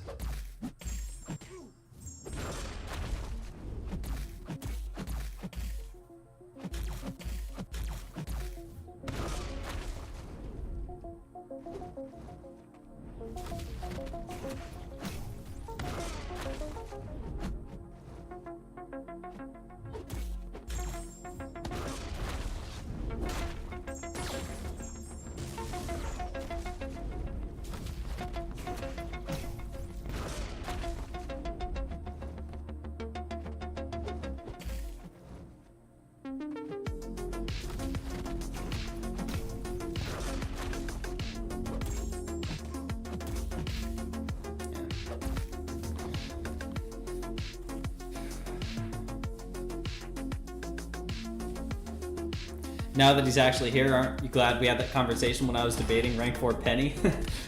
Now that he's actually here, aren't you glad we had that conversation when I was debating rank 4 Penny?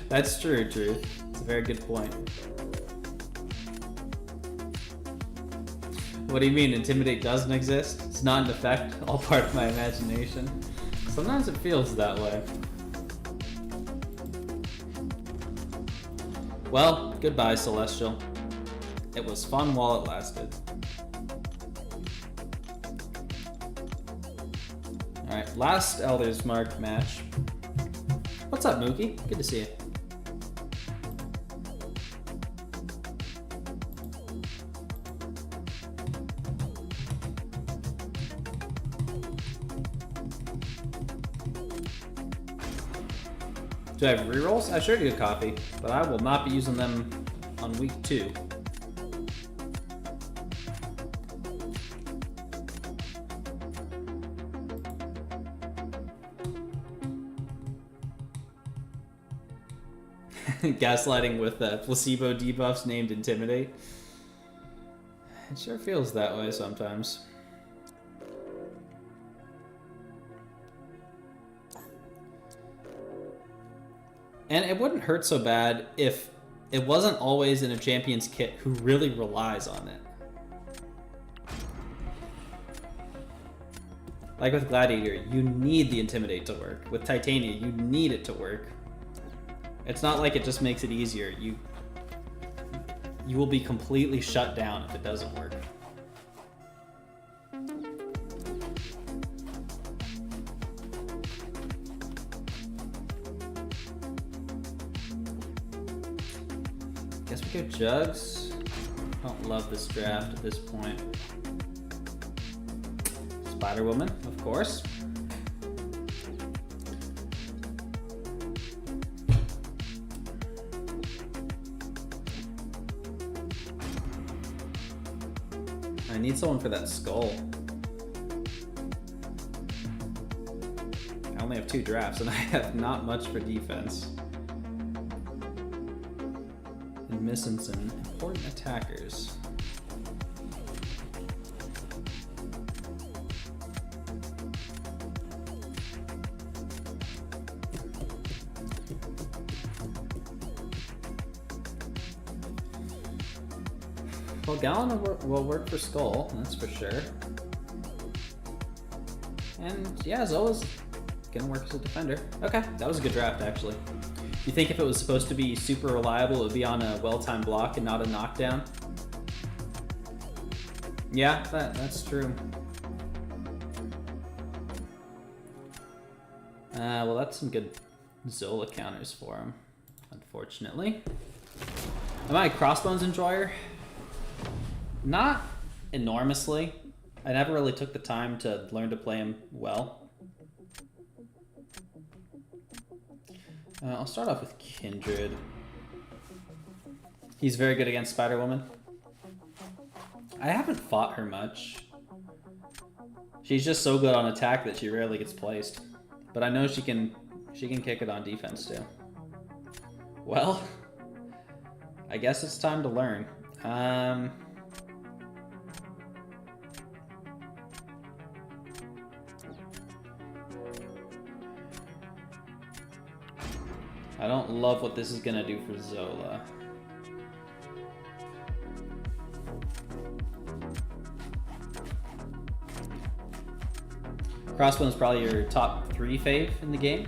That's true, Truth. It's a very good point. What do you mean, Intimidate doesn't exist? It's not an effect, all part of my imagination. Sometimes it feels that way. Well, goodbye, Celestial. It was fun while it lasted. Alright, last Elder's Mark match. What's up, Mookie? Good to see you. Do I have rerolls? I sure do, copy, but I will not be using them on week 2. Gaslighting with placebo debuffs named Intimidate. It sure feels that way sometimes. And it wouldn't hurt so bad if it wasn't always in a champion's kit who really relies on it. Like with Gladiator, you need the Intimidate to work. With Titania, you need it to work. It's not like it just makes it easier. You will be completely shut down if it doesn't work. Guess we go Jugs. I don't love this draft at this point. Spider-Woman, of course. I need someone for that skull. I only have 2 drafts and I have not much for defense. And missing some important attackers. Well, Gallon will work for Skull, that's for sure. And yeah, Zola's gonna work as a defender. Okay, that was a good draft, actually. You think if it was supposed to be super reliable, it would be on a well-timed block and not a knockdown? Yeah, that's true. Well, that's some good Zola counters for him, unfortunately. Am I a Crossbones enjoyer? Not enormously. I never really took the time to learn to play him well. I'll start off with Kindred. He's very good against Spider-Woman. I haven't fought her much. She's just so good on attack that she rarely gets placed. But I know she can kick it on defense too. Well, I guess it's time to learn. I don't love what this is gonna do for Zola. Crossbone's probably your top 3 fave in the game.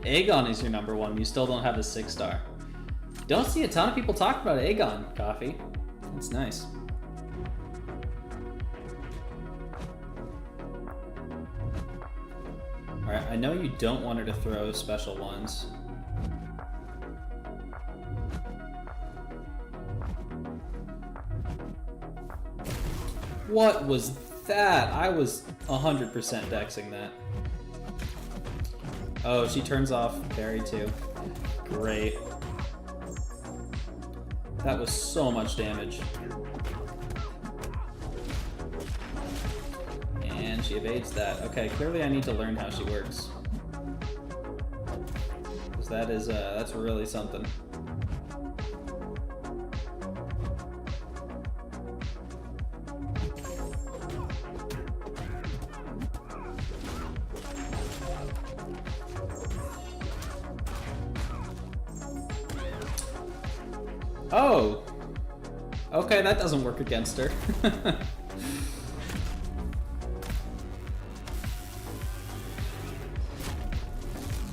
Aegon is your number 1. You still don't have a 6-star. Don't see a ton of people talk about Aegon, Coffee. That's nice. Alright, I know you don't want her to throw special ones. What was that? I was 100% dexing that. Oh, she turns off parry too. Great. That was so much damage. And she evades that. Okay, clearly I need to learn how she works. Because that's really something. Oh! Okay, that doesn't work against her.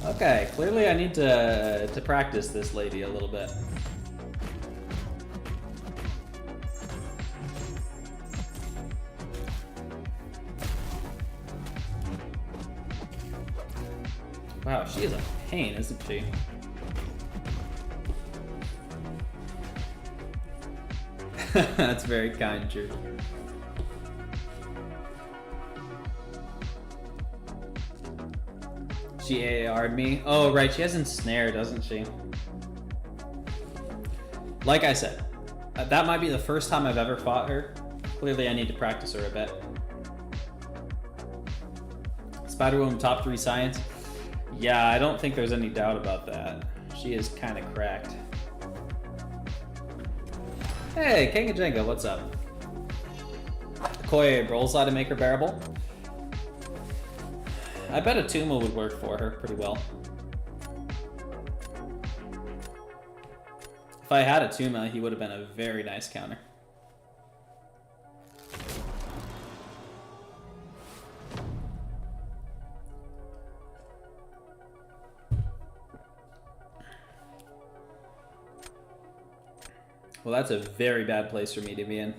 Okay, clearly I need to practice this lady a little bit. Wow, she is a pain, isn't she? That's very kind, Drew. She AR'd me. Oh, right, she has Ensnare, doesn't she? Like I said, that might be the first time I've ever fought her. Clearly, I need to practice her a bit. Spider-Woman top 3 science? Yeah, I don't think there's any doubt about that. She is kind of cracked. Hey, King of Jenga, what's up? Koi roll slide to make her bearable. I bet a Tuma would work for her pretty well. If I had a Tuma, he would have been a very nice counter. Well, that's a very bad place for me to be in.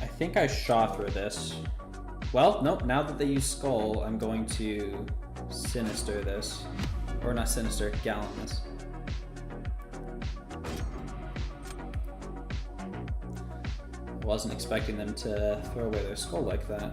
I think I Shothra this. Well, nope, now that they use Skull, I'm going to Sinister this. Or not Sinister, Gallant this. I wasn't expecting them to throw away their Skull like that.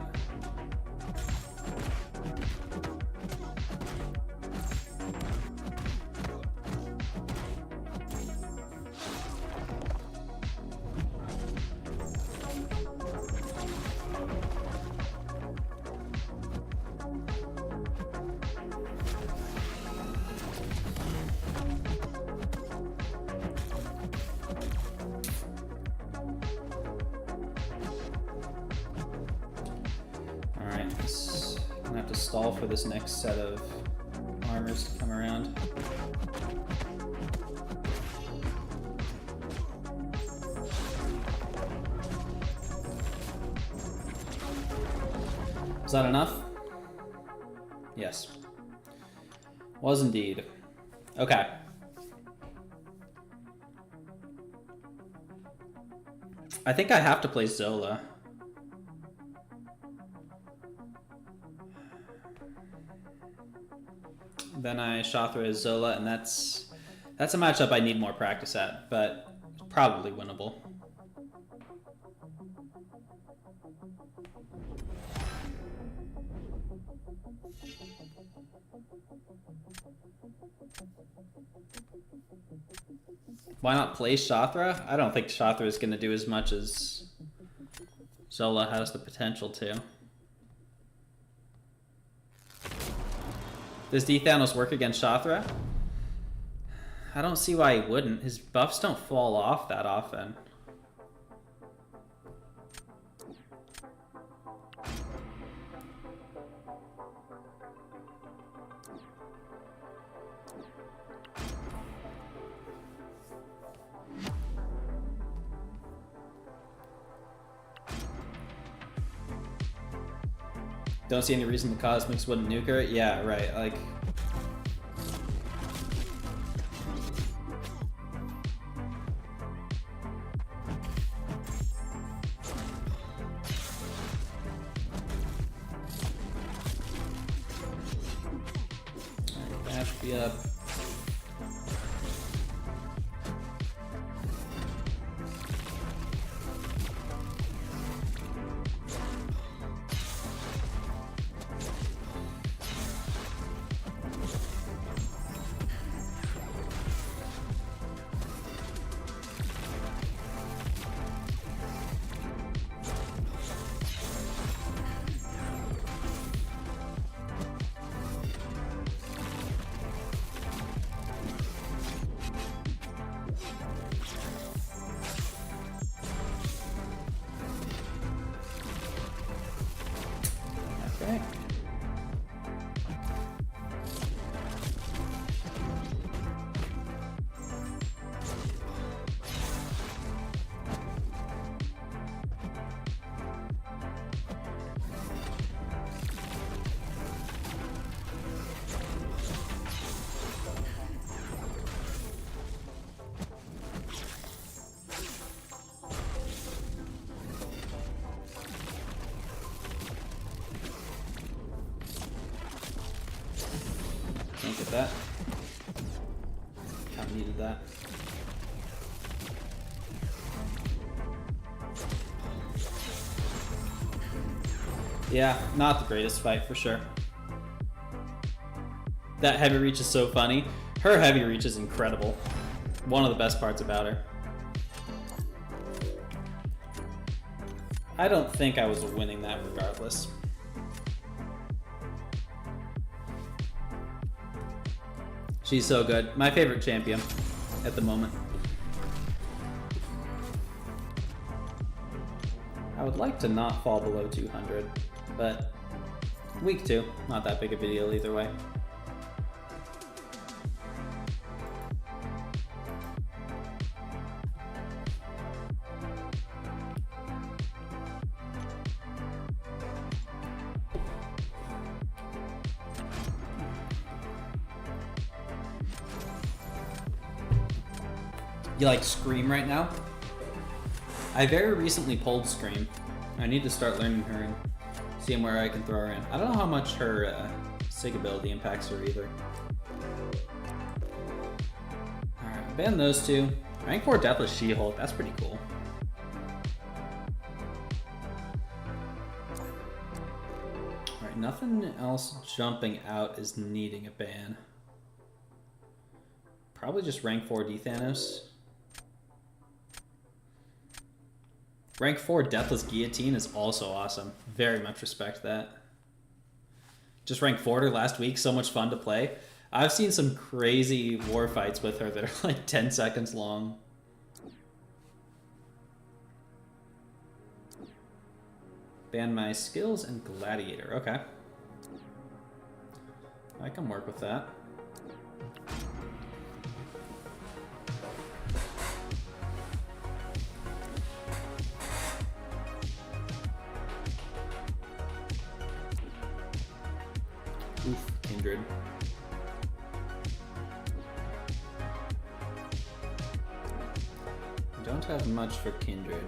have to stall for this next set of armors to come around. Is that enough? Yes. Was indeed. Okay. I think I have to play Zola. Then I Shothra as Zola, and that's a matchup I need more practice at, but probably winnable. Why not play Shothra? I don't think Shothra is going to do as much as Zola has the potential to. Does DThanos work against Shothra? I don't see why he wouldn't. His buffs don't fall off that often. Don't see any reason the Cosmics wouldn't nuke her. Yeah, right. Like, that should be up. Okay. Can't get that. Kind of needed that. Yeah, not the greatest fight for sure. That heavy reach is so funny. Her heavy reach is incredible. One of the best parts about her. I don't think I was winning that regardless. She's so good. My favorite champion at the moment. I would like to not fall below 200, but week 2, not that big of a deal either way. You like Scream right now? I very recently pulled Scream. I need to start learning her and seeing where I can throw her in. I don't know how much her sig ability impacts her either. Alright, ban those two. Rank 4 Deathless She-Hulk, that's pretty cool. Alright, nothing else jumping out is needing a ban. Probably just rank 4 DThanos. Rank 4 Deathless Guillotine is also awesome. Very much respect that. Just rank 4 her last week, so much fun to play. I've seen some crazy war fights with her that are like 10 seconds long. Ban my skills and gladiator, okay. I can work with that. Oof, Kindred. I don't have much for Kindred.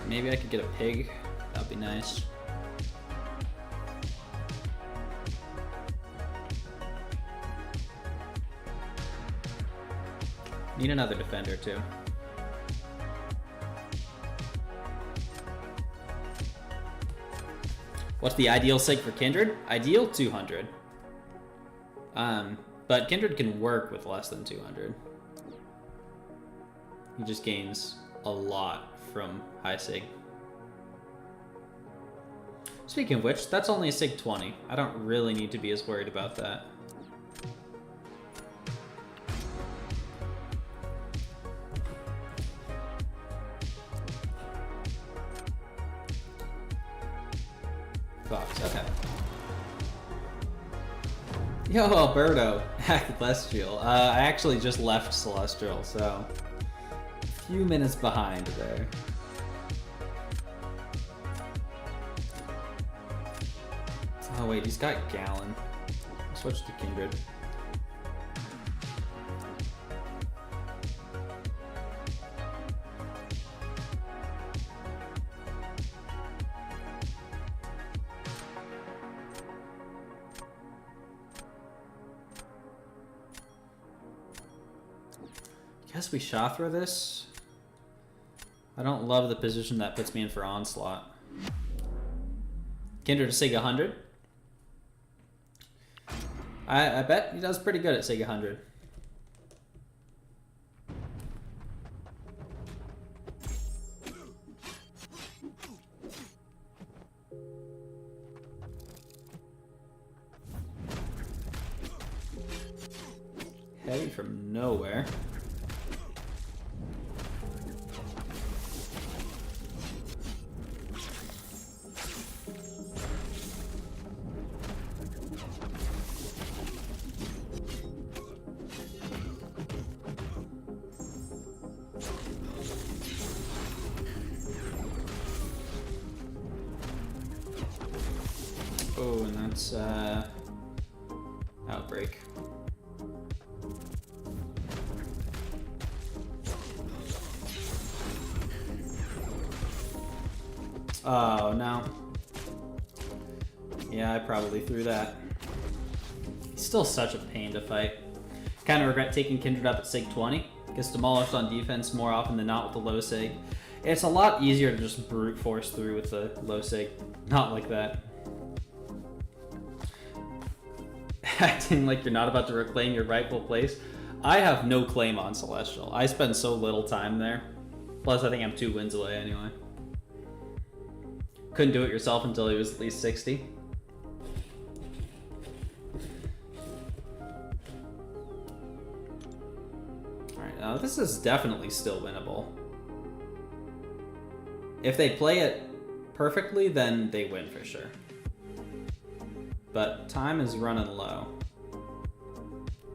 Maybe I could get a pig. That'd be nice. Need another defender too. What's the ideal sig for Kindred? Ideal 200. But Kindred can work with less than 200. He just gains a lot from high sig. Speaking of which, that's only a sig 20. I don't really need to be as worried about that. Fox, okay. Yo, Alberto, Celestial. I actually just left Celestial, so a few minutes behind there. Oh wait, he's got Gallon. I'll switch to Kindred. Guess we Shafra this. I don't love the position that puts me in for Onslaught. Kindred to Sig 100. I bet he does pretty good at Sig 100. Heavy from nowhere. Oh, and that's Outbreak. Oh, no. Yeah, I probably threw that. It's still such a pain to fight. Kind of regret taking Kindred up at Sig 20. Gets demolished on defense more often than not with the low Sig. It's a lot easier to just brute force through with the low Sig. Not like that. Acting like you're not about to reclaim your rightful place. I have no claim on Celestial. I spend so little time there. Plus, I think I'm 2 wins away anyway. Couldn't do it yourself until he was at least 60. Alright, now this is definitely still winnable. If they play it perfectly, then they win for sure. But time is running low.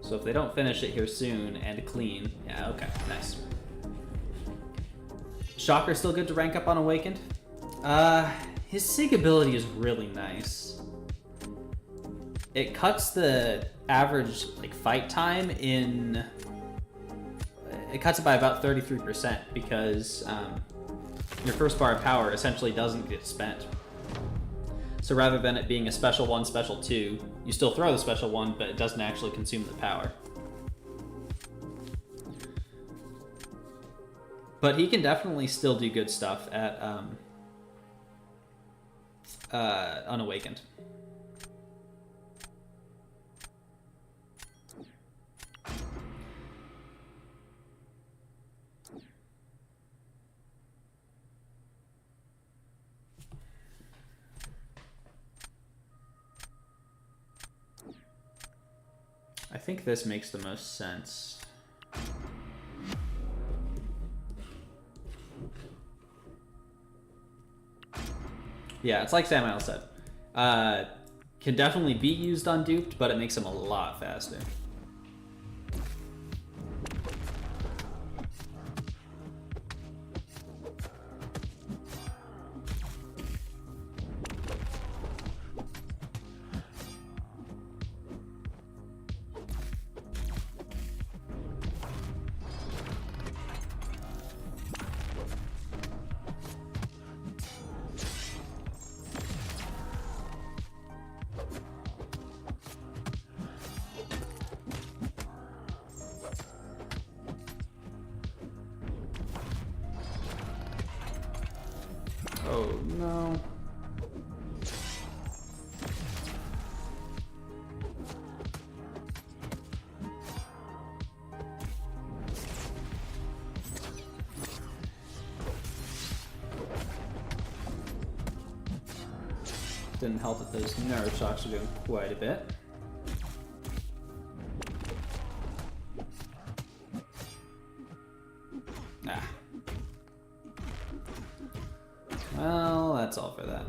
So if they don't finish it here soon and clean, yeah, okay, nice. Shocker's still good to rank up on Awakened. His Sig ability is really nice. It cuts the average like fight time in. It cuts it by about 33% because your first bar of power essentially doesn't get spent. So rather than it being a special 1, special 2, you still throw the special 1, but it doesn't actually consume the power. But he can definitely still do good stuff at Unawakened. I think this makes the most sense. Yeah, it's like SadHela said. can definitely be used unduped, but it makes them a lot faster. Oh no. Didn't help that those nerve shocks are doing quite a bit. Well, that's all for that.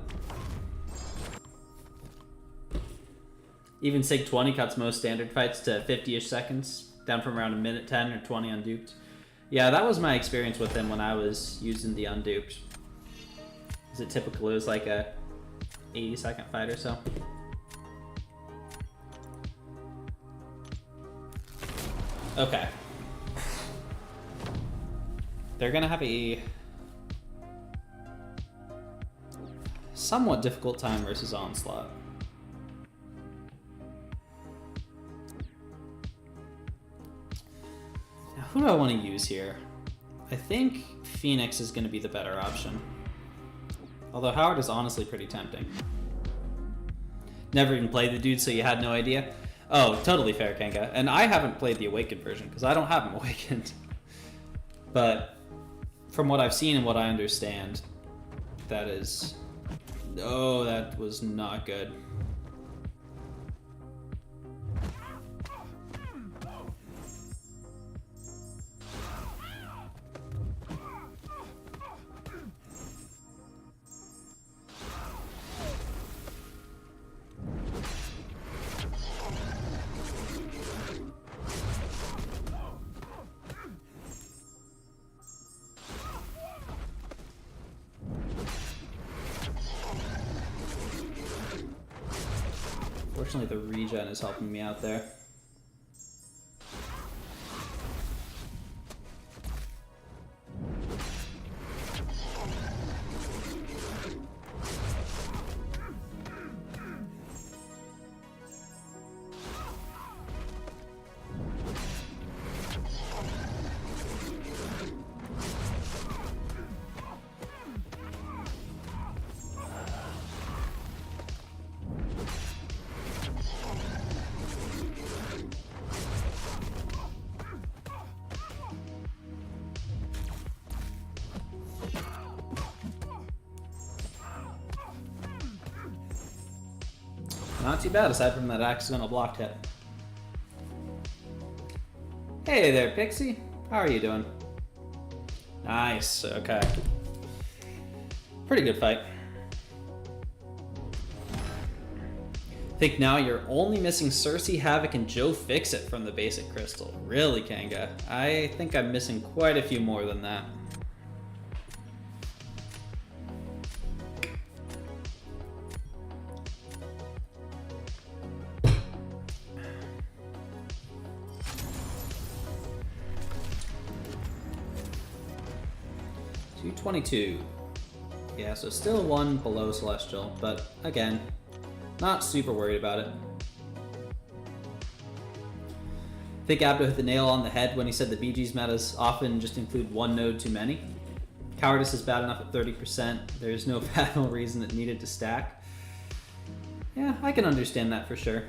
Even Sig 20 cuts most standard fights to 50-ish seconds, down from around a minute 10 or 20 unduped. Yeah, that was my experience with him when I was using the unduped. Is it typical? It was like a 80-second fight or so. Okay. They're gonna have a somewhat difficult time versus Onslaught. Now, who do I want to use here? I think Phoenix is going to be the better option. Although Howard is honestly pretty tempting. Never even played the dude, so you had no idea? Oh, totally fair, Kenga. And I haven't played the Awakened version, because I don't have him Awakened. But from what I've seen and what I understand, that is... Oh, that was not good. Fortunately, the regen is helping me out there. Not too bad, aside from that accidental blocked hit. Hey there, Pixie. How are you doing? Nice, okay. Pretty good fight. I think now you're only missing Cersei, Havoc, and Joe Fixit from the basic crystal. Really, Kanga? I think I'm missing quite a few more than that. $222. Yeah, so still one below Celestial, but again, not super worried about it. I think Abdo hit the nail on the head when he said the BG's metas often just include one node too many. Cowardice is bad enough at 30%. There's no battle reason it needed to stack. Yeah, I can understand that for sure.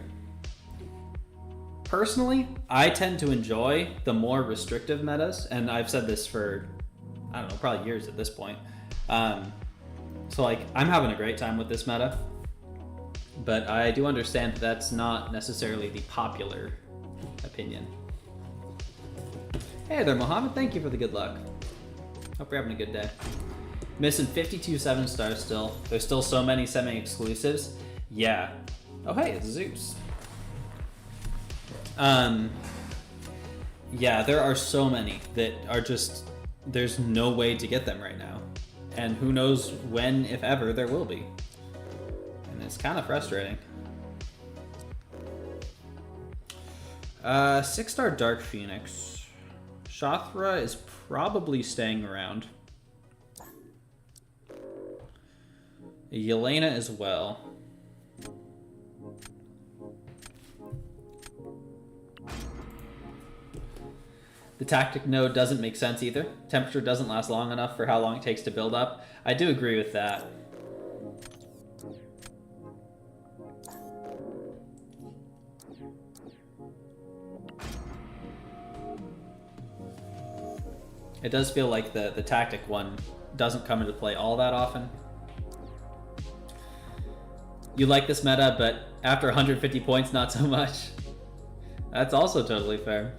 Personally, I tend to enjoy the more restrictive metas, and I've said this for, I don't know, probably years at this point. So like, I'm having a great time with this meta, but I do understand that that's not necessarily the popular opinion. Hey there, Mohammed. Thank you for the good luck. Hope you're having a good day. Missing 52 7 stars still. There's still so many semi-exclusives. Yeah. Oh hey, it's Zeus. Yeah, there are so many that are just, there's no way to get them right now. And who knows when, if ever, there will be. And it's kind of frustrating. 6-star Dark Phoenix. Shothra is probably staying around. Yelena as well. The tactic node doesn't make sense either. Temperature doesn't last long enough for how long it takes to build up. I do agree with that. It does feel like the tactic one doesn't come into play all that often. You like this meta, but after 150 points, not so much. That's also totally fair.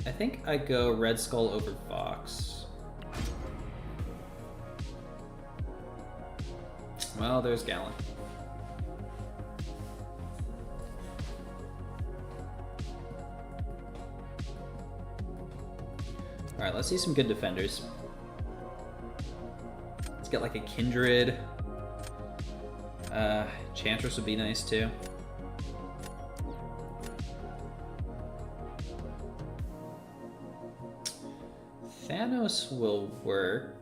I think I go Red Skull over Fox. Well, there's Gallon. Alright, let's see some good defenders. Let's get like a Kindred. Chantress would be nice too. Thanos will work.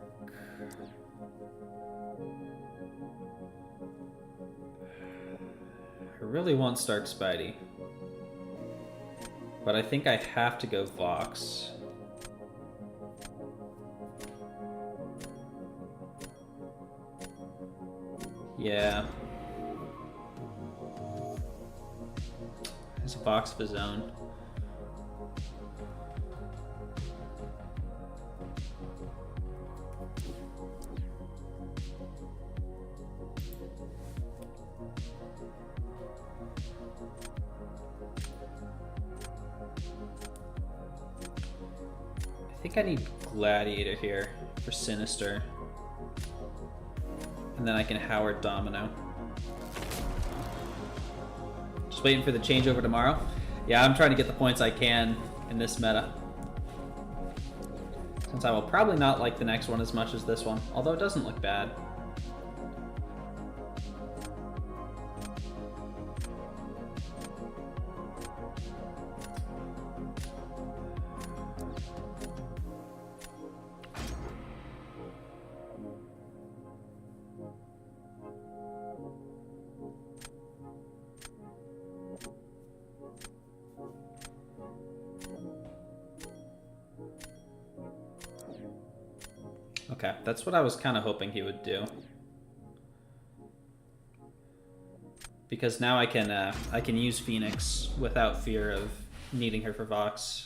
I really want StarkSpidey. But I think I have to go Vox. Yeah. There's a Vox of his own. I think I need Gladiator here for Sinister. And then I can Howard Domino. Just waiting for the changeover tomorrow. Yeah, I'm trying to get the points I can in this meta. Since I will probably not like the next one as much as this one, although it doesn't look bad. Okay, that's what I was kind of hoping he would do. Because now I can use Phoenix without fear of needing her for Vox.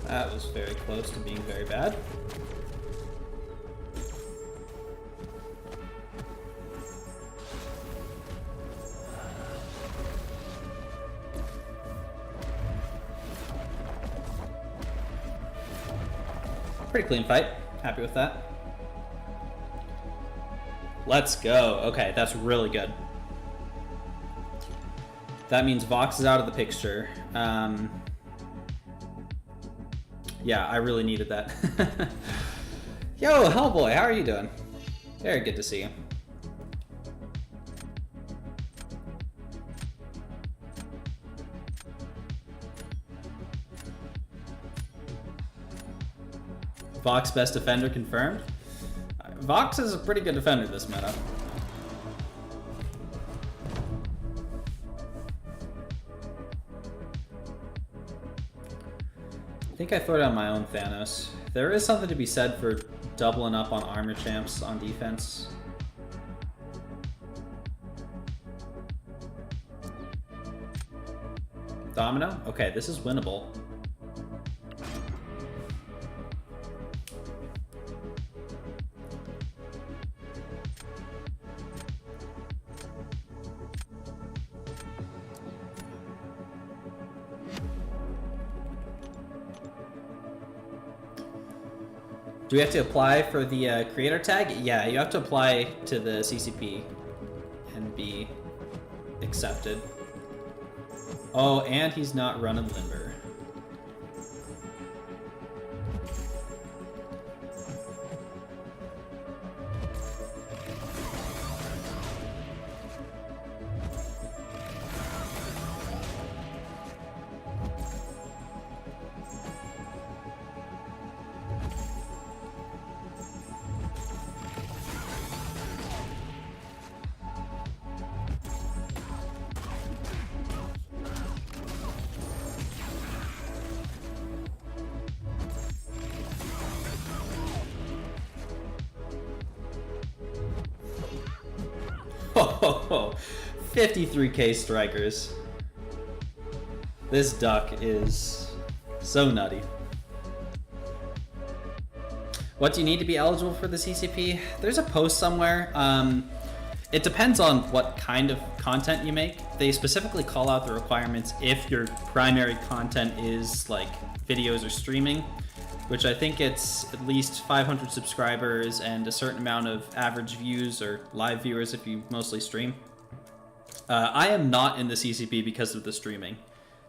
That was very close to being very bad. Pretty clean fight. Happy with that. Let's go. Okay, that's really good. That means Vox is out of the picture. Yeah, I really needed that. Yo, Hellboy, how are you doing? Very good to see you. Vox best defender confirmed. Vox is a pretty good defender this meta. I think I throw down my own Thanos. There is something to be said for doubling up on armor champs on defense. Domino? Okay, this is winnable. Do we have to apply for the creator tag? Yeah, you have to apply to the CCP and be accepted. Oh, and he's not running Limber. Oh, 53k strikers. This duck is so nutty. What do you need to be eligible for the CCP? There's a post somewhere. It depends on what kind of content you make. They specifically call out the requirements if your primary content is like videos or streaming, which I think it's at least 500 subscribers and a certain amount of average views or live viewers if you mostly stream. I am not in the CCP because of the streaming,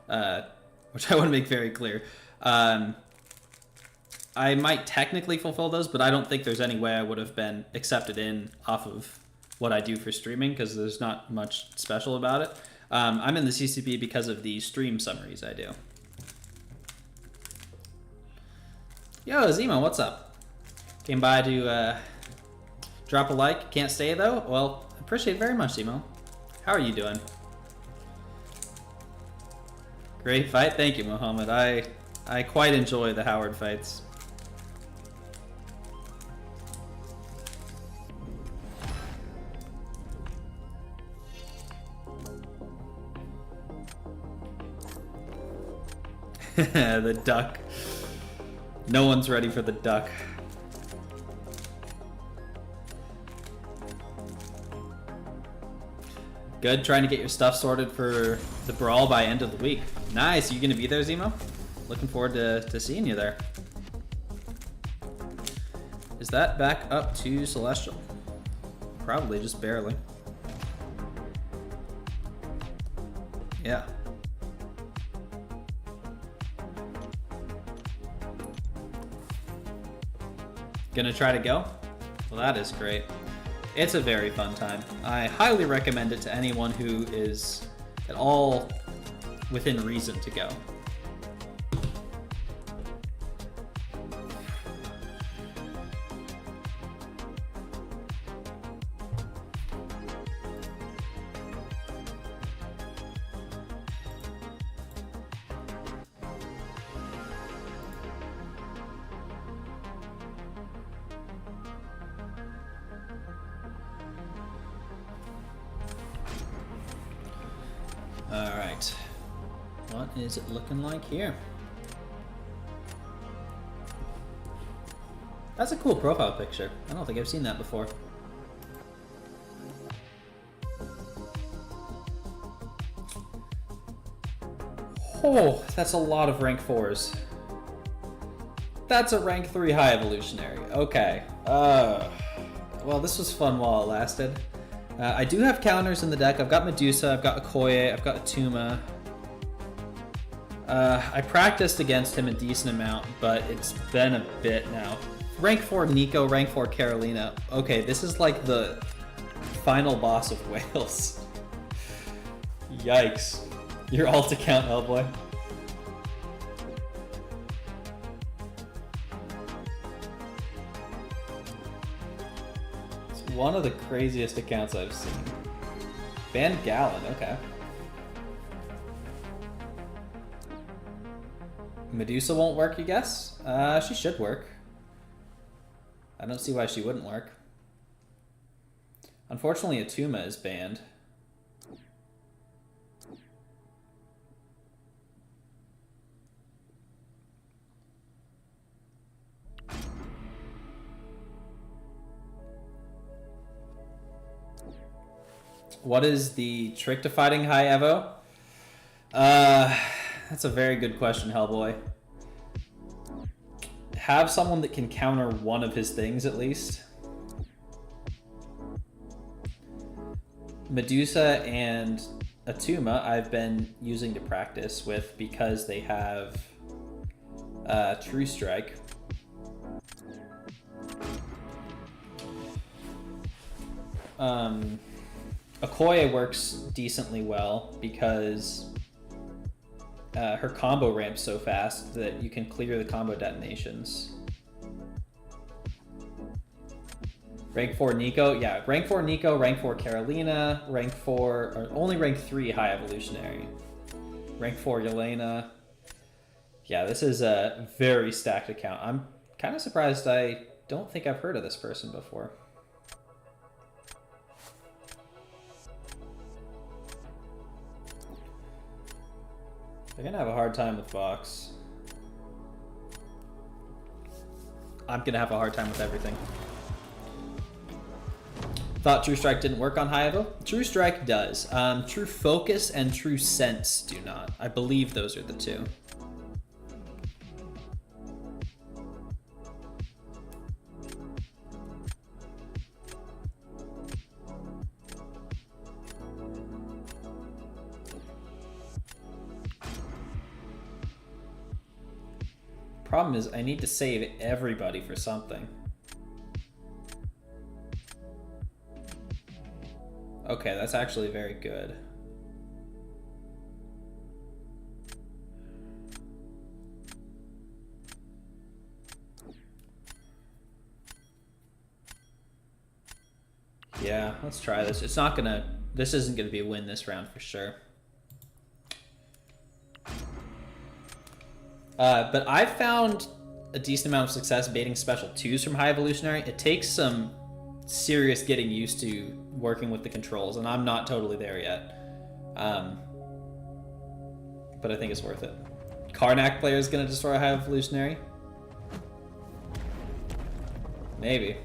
which I want to make very clear. I might technically fulfill those, but I don't think there's any way I would have been accepted in off of what I do for streaming because there's not much special about it. I'm in the CCP because of the stream summaries I do. Yo, Zemo, what's up? Came by to drop a like. Can't stay though? Well, appreciate it very much, Zemo. How are you doing? Great fight. Thank you, Mohammed. I quite enjoy the Howard fights. The duck. No one's ready for the duck. Good, trying to get your stuff sorted for the brawl by end of the week. Nice, you gonna be there, Zemo? Looking forward to seeing you there. Is that back up to Celestial? Probably, just barely. Yeah. Gonna try to go? Well, that is great. It's a very fun time. I highly recommend it to anyone who is at all within reason to go. Alright, what is it looking like here? That's a cool profile picture. I don't think I've seen that before. Oh, that's a lot of rank 4s. That's a rank 3 high evolutionary. Okay. Well, this was fun while it lasted. I do have counters in the deck. I've got Medusa, I've got Okoye, I've got Atuma. I practiced against him a decent amount, but it's been a bit now. Rank 4 Nico, rank 4 Carolina. Okay, this is like the final boss of Wales. Yikes. Your alt account, Hellboy. It's one of the craziest accounts I've seen. Van Gallon, okay. Medusa won't work, you guess? She should work. I don't see why she wouldn't work. Unfortunately, Atuma is banned. What is the trick to fighting high Evo? That's a very good question, Hellboy. Have someone that can counter one of his things at least. Medusa and Atuma I've been using to practice with because they have True Strike. Okoye works decently well because her combo ramps so fast that you can clear the combo detonations. Rank 4 Nico, yeah, rank 4 Nico, rank 4 Carolina, rank 4, or only rank 3 high evolutionary. Rank 4 Yelena. Yeah, this is a very stacked account. I'm kind of surprised I don't think I've heard of this person before. They're gonna have a hard time with Vox. I'm gonna have a hard time with everything. Thought True Strike didn't work on high Evo? True Strike does. True Focus and True Sense do not. I believe those are the two. Problem is, I need to save everybody for something. Okay, that's actually very good. Yeah, let's try this. It's not gonna, this isn't gonna be a win this round for sure. But I've found a decent amount of success baiting special 2s from high evolutionary. It takes some serious getting used to working with the controls, and I'm not totally there yet. But I think it's worth it. Karnak player is going to destroy high evolutionary? Maybe.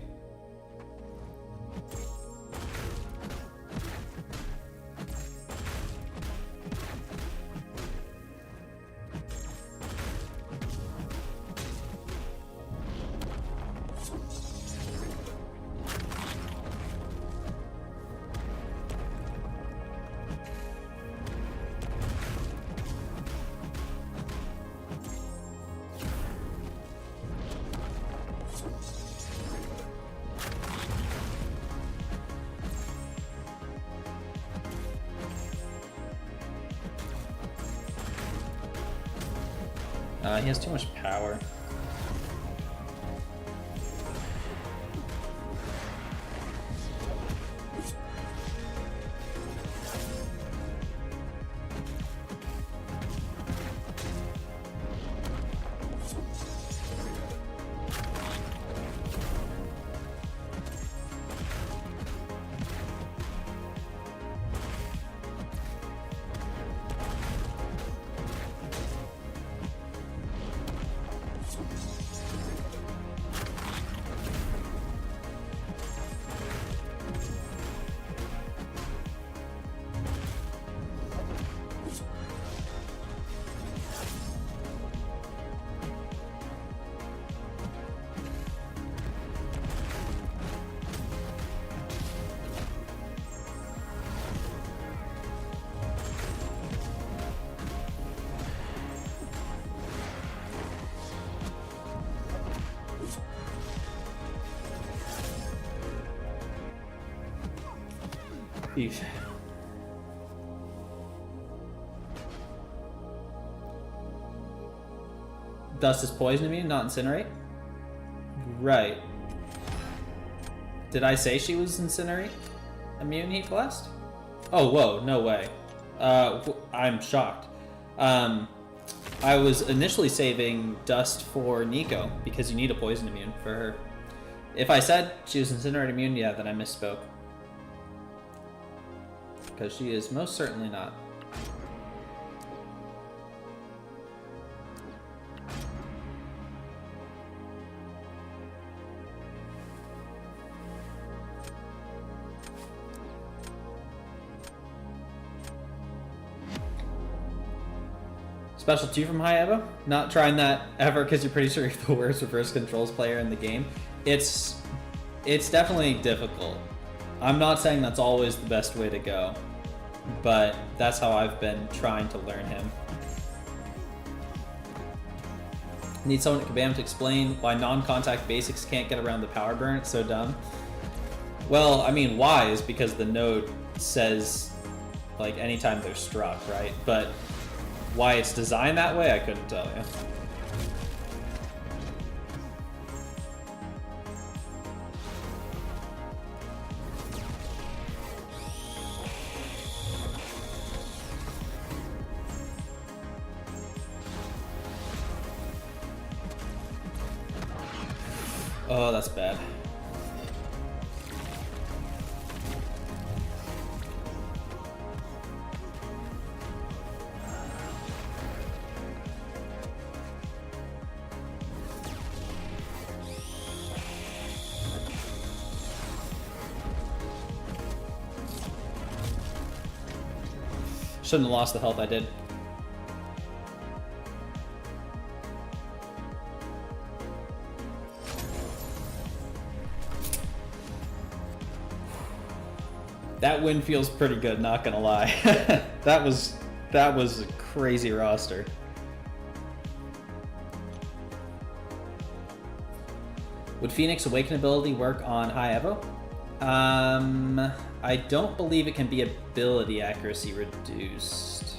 He has too much power. Eesh. Dust is poison immune, not incinerate? Right. Did I say she was incinerate? Immune heat blast? Oh, whoa, no way. I'm shocked. I was initially saving Dust for Nico because you need a poison immune for her. If I said she was incinerate immune, yeah, then I misspoke. Because she is most certainly not. Special 2 from High Evo? Not trying that ever because you're pretty sure you're the worst reverse controls player in the game. It's definitely difficult. I'm not saying that's always the best way to go, but that's how I've been trying to learn him. Need someone at Kabammed to explain why non-contact basics can't get around the power burn. It's so dumb. Well, I mean, why is because the node says, like, anytime they're struck, right? But why it's designed that way, I couldn't tell you. Oh, that's bad. Shouldn't have lost the health I did. That win feels pretty good, not gonna lie. that was a crazy roster. Would Phoenix Awaken ability work on High Evo? I don't believe it can be ability accuracy reduced.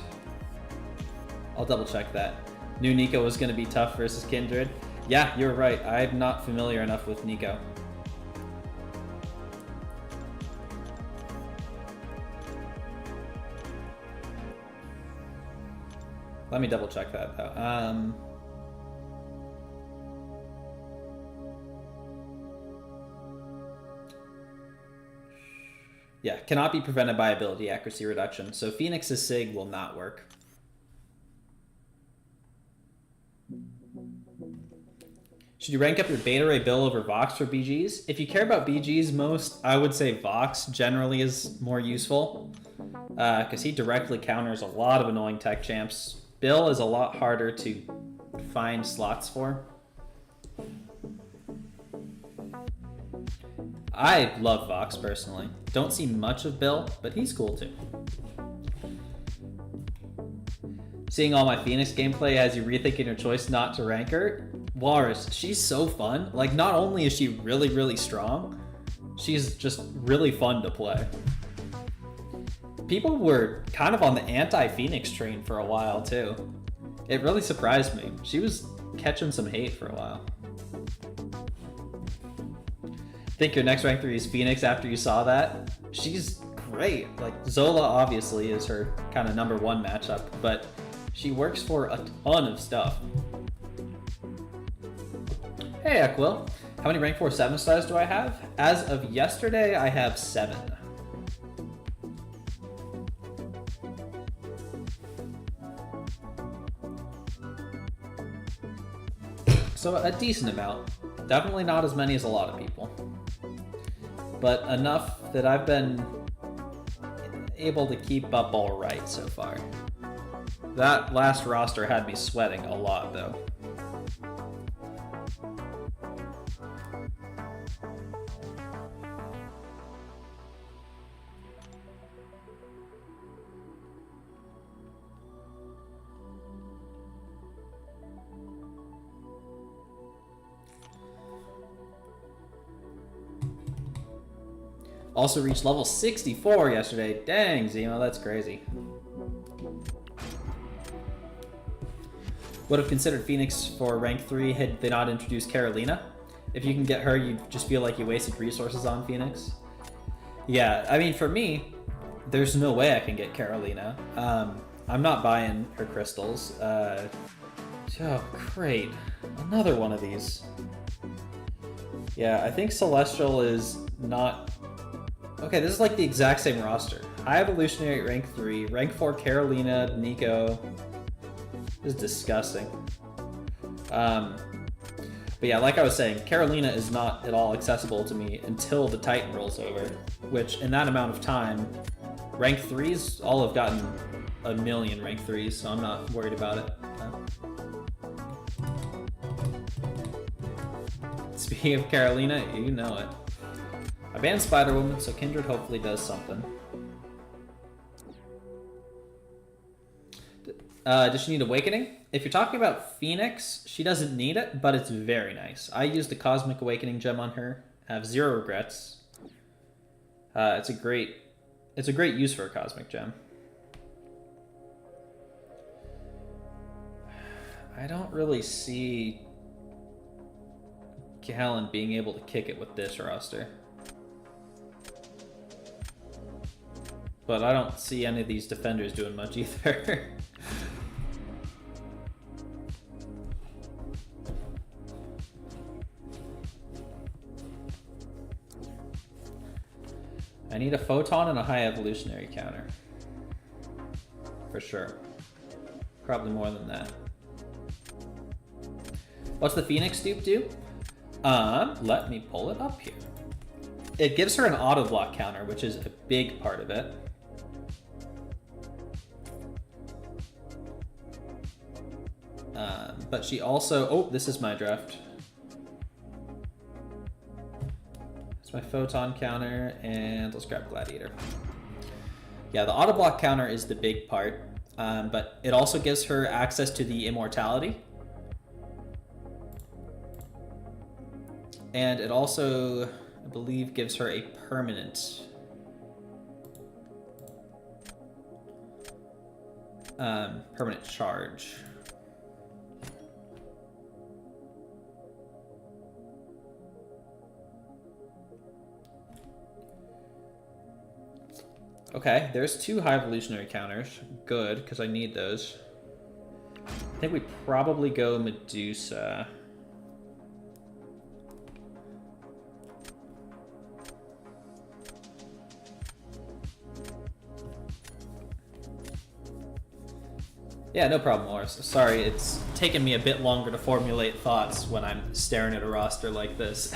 I'll double check that. Knew Nico was gonna be tough versus Kindred. Yeah, you're right. I'm not familiar enough with Nico. Let me double check that though. Yeah, cannot be prevented by ability accuracy reduction. So Phoenix's SIG will not work. Should you rank up your Beta Ray Bill over Vox for BGs? If you care about BGs most, I would say Vox generally is more useful. Because he directly counters a lot of annoying tech champs. Bill is a lot harder to find slots for. I love Vox personally. Don't see much of Bill, but he's cool too. Seeing all my Phoenix gameplay has you rethinking your choice not to rank her? Walrus, she's so fun. Like, not only is she really, really strong, she's just really fun to play. People were kind of on the anti-Phoenix train for a while too. It really surprised me. She was catching some hate for a while. Think your next rank 3 is Phoenix after you saw that? She's great. Like, Zola obviously is her kind of #1 matchup, but she works for a ton of stuff. Hey, Equil. How many rank 4 7 stars do I have? As of yesterday, I have 7. So a decent amount. Definitely not as many as a lot of people. But enough that I've been able to keep up all right so far. That last roster had me sweating a lot though. Also reached level 64 yesterday. Dang, Zemo, that's crazy. Would have considered Phoenix for rank 3 had they not introduced Carolina. If you can get her, you just feel like you wasted resources on Phoenix. Yeah, I mean, for me, there's no way I can get Carolina. I'm not buying her crystals. Oh, great. Another one of these. Yeah, I think Celestial is not... Okay, this is like the exact same roster. High Evolutionary at rank 3, rank 4 Carolina, Nico. This is disgusting. But yeah, like I was saying, Carolina is not at all accessible to me until the Titan rolls over, which in that amount of time, rank 3s all have gotten a million rank 3s, so I'm not worried about it. Speaking of Carolina, you know it. I banned Spider-Woman, so Kindred hopefully does something. Does she need Awakening? If you're talking about Phoenix, she doesn't need it, but it's very nice. I used the Cosmic Awakening gem on her. I have 0 regrets. It's a great use for a Cosmic gem. I don't really see Gallon being able to kick it with this roster. But I don't see any of these defenders doing much either. I need a Photon and a High Evolutionary counter. For sure. Probably more than that. What's the Phoenix dupe do? Let me pull it up here. It gives her an auto block counter, which is a big part of it. But she also... Oh, this is my draft. It's my Photon counter, and let's grab Gladiator. Yeah, the auto block counter is the big part, but it also gives her access to the immortality. And it also, I believe, gives her a permanent charge. Okay, there's 2 high evolutionary counters. Good, because I need those. I think we probably go Medusa. Yeah, no problem, Morris. Sorry, it's taken me a bit longer to formulate thoughts when I'm staring at a roster like this.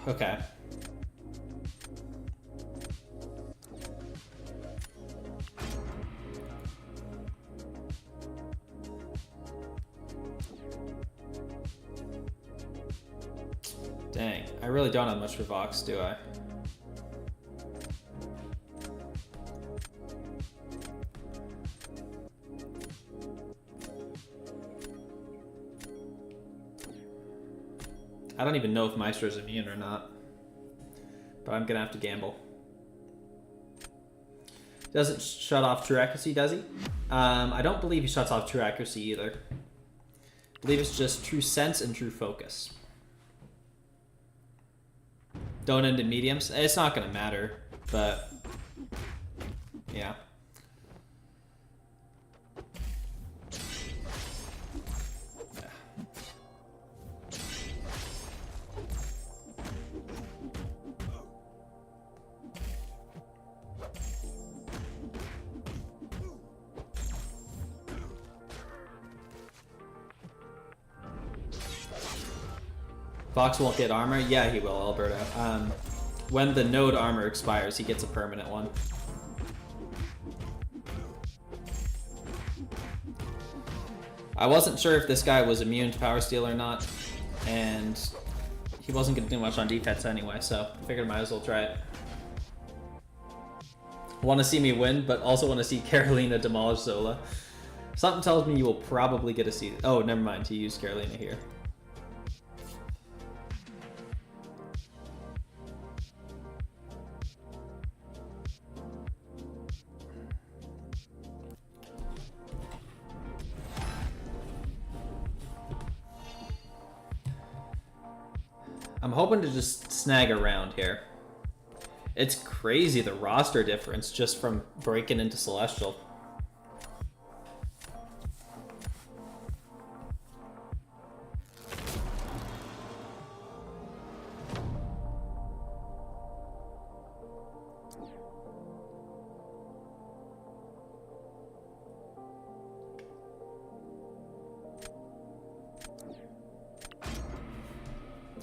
Okay. Dang, I really don't have much for Vox, do I? I don't even know if Maestro's immune or not, but I'm gonna have to gamble. Doesn't shut off True Accuracy, does he? I don't believe he shuts off True Accuracy either. I believe it's just True Sense and True Focus. Don't end in mediums. It's not gonna matter, but yeah. Fox won't get armor? Yeah, he will, Alberto. When the node armor expires, he gets a permanent one. I wasn't sure if this guy was immune to Power Steal or not, and he wasn't going to do much on defense anyway, so I figured I might as well try it. Want to see me win, but also want to see Carolina demolish Zola. Something tells me you will probably get a seed. Oh, never mind, he used Carolina here. I'm hoping to just snag a round here. It's crazy the roster difference just from breaking into Celestial.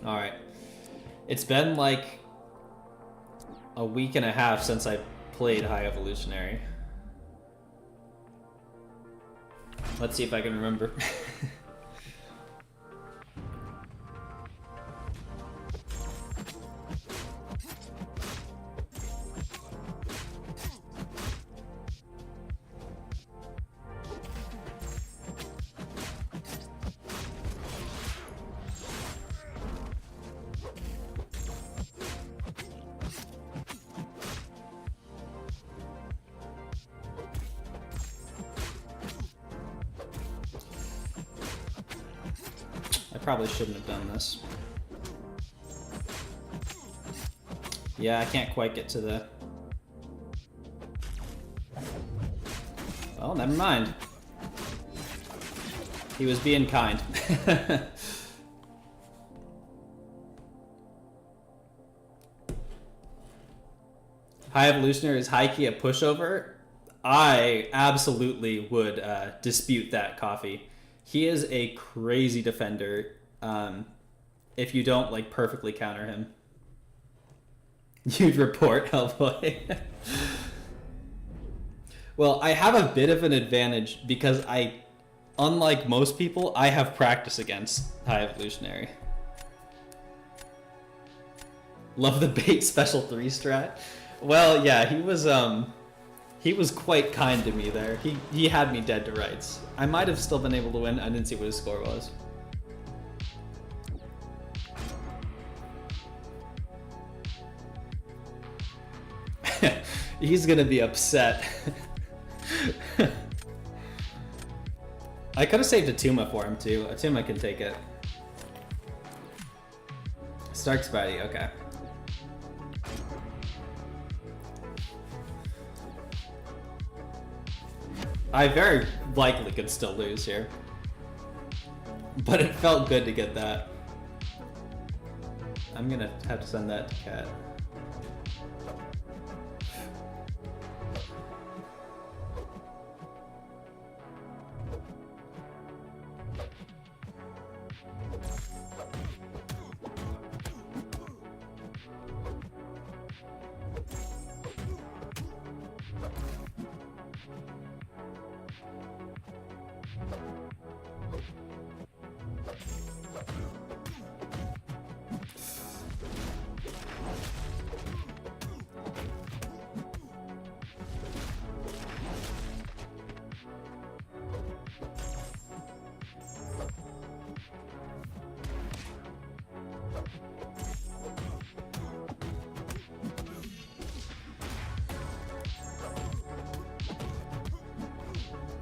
All right. It's been like a week and a half since I played High Evolutionary. Let's see if I can remember. Probably shouldn't have done this. Yeah, I can't quite get to the... Well, never mind. He was being kind. High Evolutionary is high-key a pushover. I absolutely would dispute that, Coffee. He is a crazy defender if you don't like perfectly counter him. You'd report Hellboy. Well, I have a bit of an advantage because unlike most people, I have practice against High Evolutionary. Love the bait special 3 strat. Well, yeah, he was quite kind to me there. He had me dead to rights. I might have still been able to win. I didn't see what his score was. He's gonna be upset. I could have saved Atuma for him too. Atuma can take it. StarkSpidey, okay. I very likely could still lose here. But it felt good to get that. I'm gonna have to send that to Kat.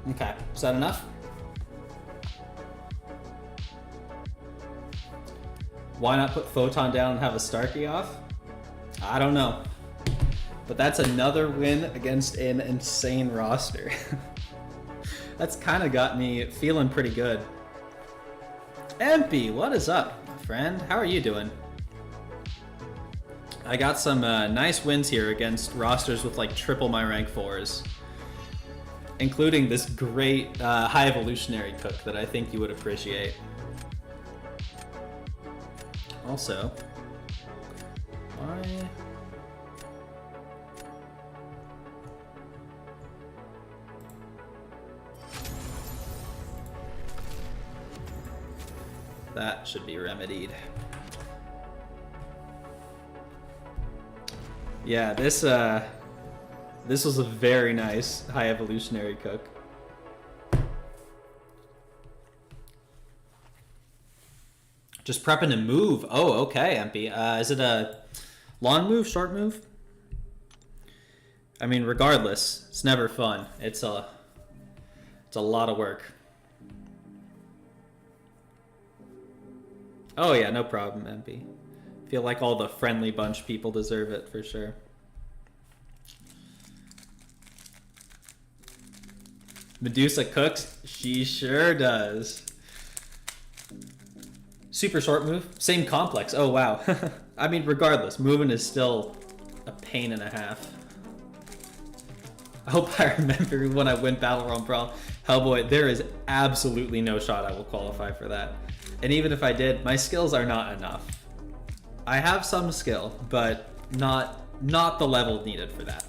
Okay, is that enough? Why not put Photon down and have a Starkey off? I don't know. But that's another win against an insane roster. That's kind of got me feeling pretty good. Empy, what is up, friend? How are you doing? I got some nice wins here against rosters with like triple my rank 4s. Including this great High Evolutionary cook that I think you would appreciate. Also, that should be remedied. Yeah, this was a very nice High Evolutionary cook. Just prepping to move. Oh, okay, MP. Is it a long move, short move? I mean, regardless, it's never fun. It's a lot of work. Oh yeah, no problem, MP. feel like all the friendly bunch people deserve it for sure. Medusa cooks? She sure does. Super short move? Same complex. Oh, wow. I mean, regardless, moving is still a pain and a half. I hope I remember when I win Battle Royale Brawl. Hellboy, there is absolutely no shot I will qualify for that. And even if I did, my skills are not enough. I have some skill, but not the level needed for that.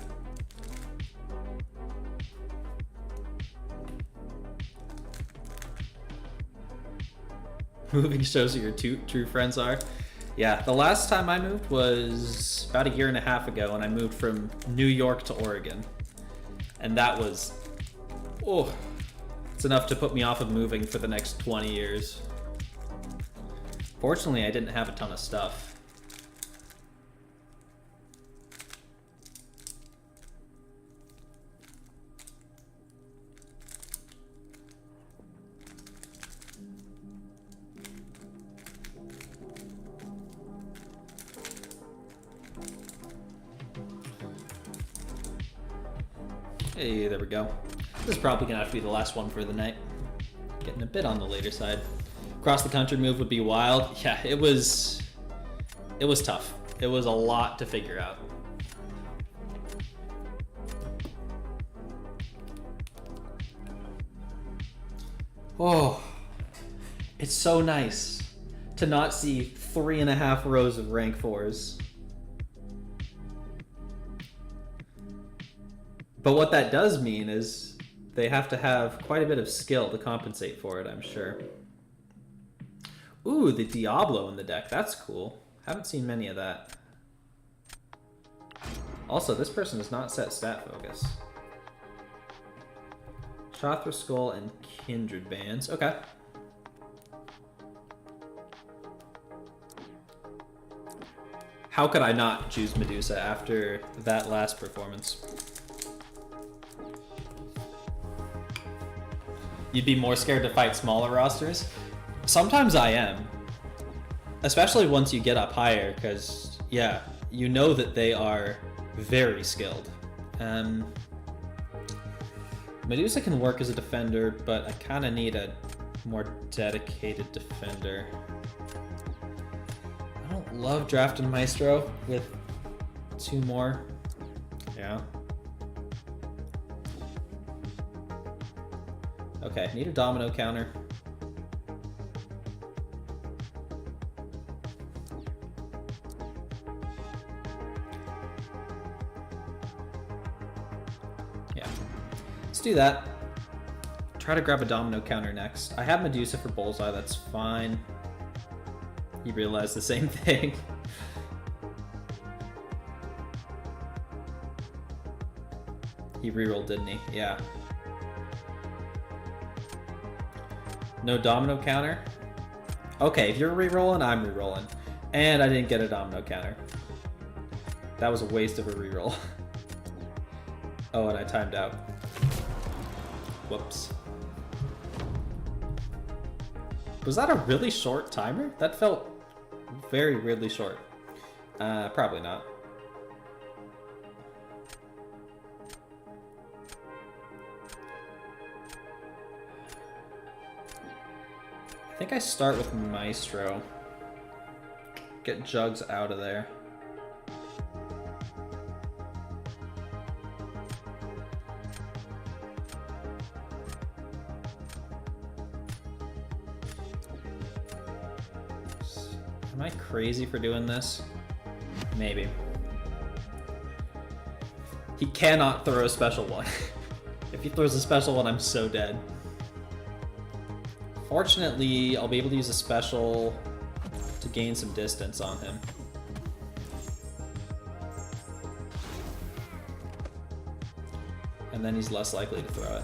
Moving shows who your true friends are. Yeah, the last time I moved was about 1.5 years ago, and I moved from New York to Oregon. And that was, oh, it's enough to put me off of moving for the next 20 years. Fortunately, I didn't have a ton of stuff. Hey, there we go. This is probably gonna have to be the last one for the night. Getting a bit on the later side. Cross the country move would be wild. Yeah, it was tough. It was a lot to figure out. Oh, it's so nice to not see 3.5 rows of rank 4s. But what that does mean is they have to have quite a bit of skill to compensate for it, I'm sure. Ooh, the Diablo in the deck. That's cool. Haven't seen many of that. Also, this person does not set stat focus. Shothra Skull and Kindred Bands. Okay. How could I not choose Medusa after that last performance? You'd be more scared to fight smaller rosters? Sometimes I am. Especially once you get up higher, because, yeah, you know that they are very skilled. Medusa can work as a defender, but I kind of need a more dedicated defender. I don't love drafting Maestro with 2 more. Yeah. Okay, need a domino counter. Yeah, let's do that. Try to grab a domino counter next. I have Medusa for Bullseye, that's fine. He realized the same thing. He rerolled, didn't he? Yeah. No domino counter? Okay, if you're rerolling, I'm rerolling. And I didn't get a domino counter. That was a waste of a reroll. Oh, and I timed out. Whoops. Was that a really short timer? That felt very weirdly short. Probably not. I think I start with Maestro. Get Jugs out of there. Am I crazy for doing this? Maybe. He cannot throw a special one. If he throws a special one, I'm so dead. Fortunately, I'll be able to use a special to gain some distance on him. And then he's less likely to throw it.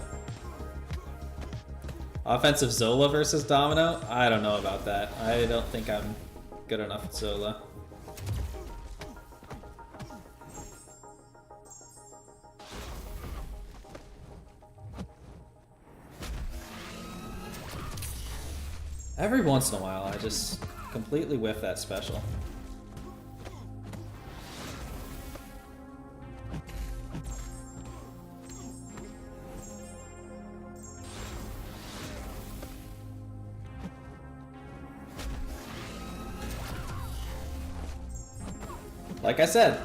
Offensive Zola versus Domino? I don't know about that. I don't think I'm good enough at Zola. Every once in a while, I just completely whiff that special. Like I said.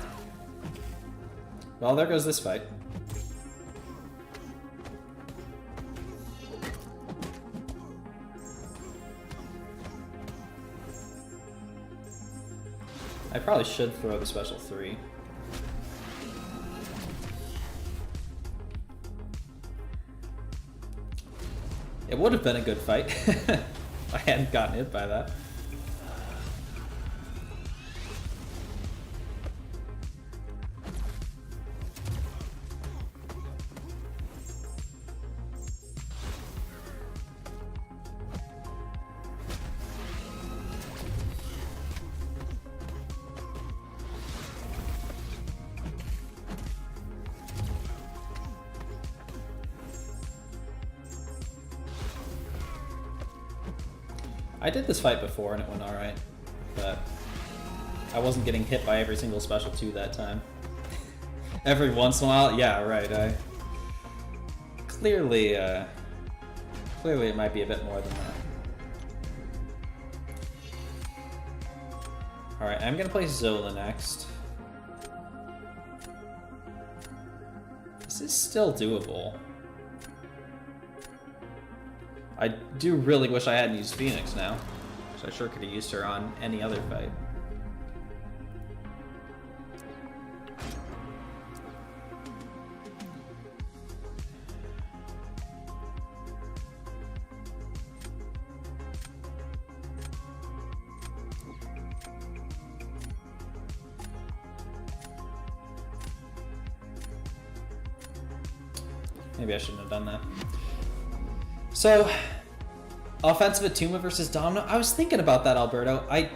Well, there goes this fight. I probably should throw the special 3. It would have been a good fight. I hadn't gotten hit by that. I did this fight before and it went alright, but I wasn't getting hit by every single special 2 that time. Every once in a while, yeah, right. Clearly it might be a bit more than that. Alright, I'm gonna play Zola next. This is still doable. I do really wish I hadn't used Phoenix now, because I sure could have used her on any other fight. Maybe I shouldn't have done that. So, offensive Atuma versus Domino. I was thinking about that, Alberto. I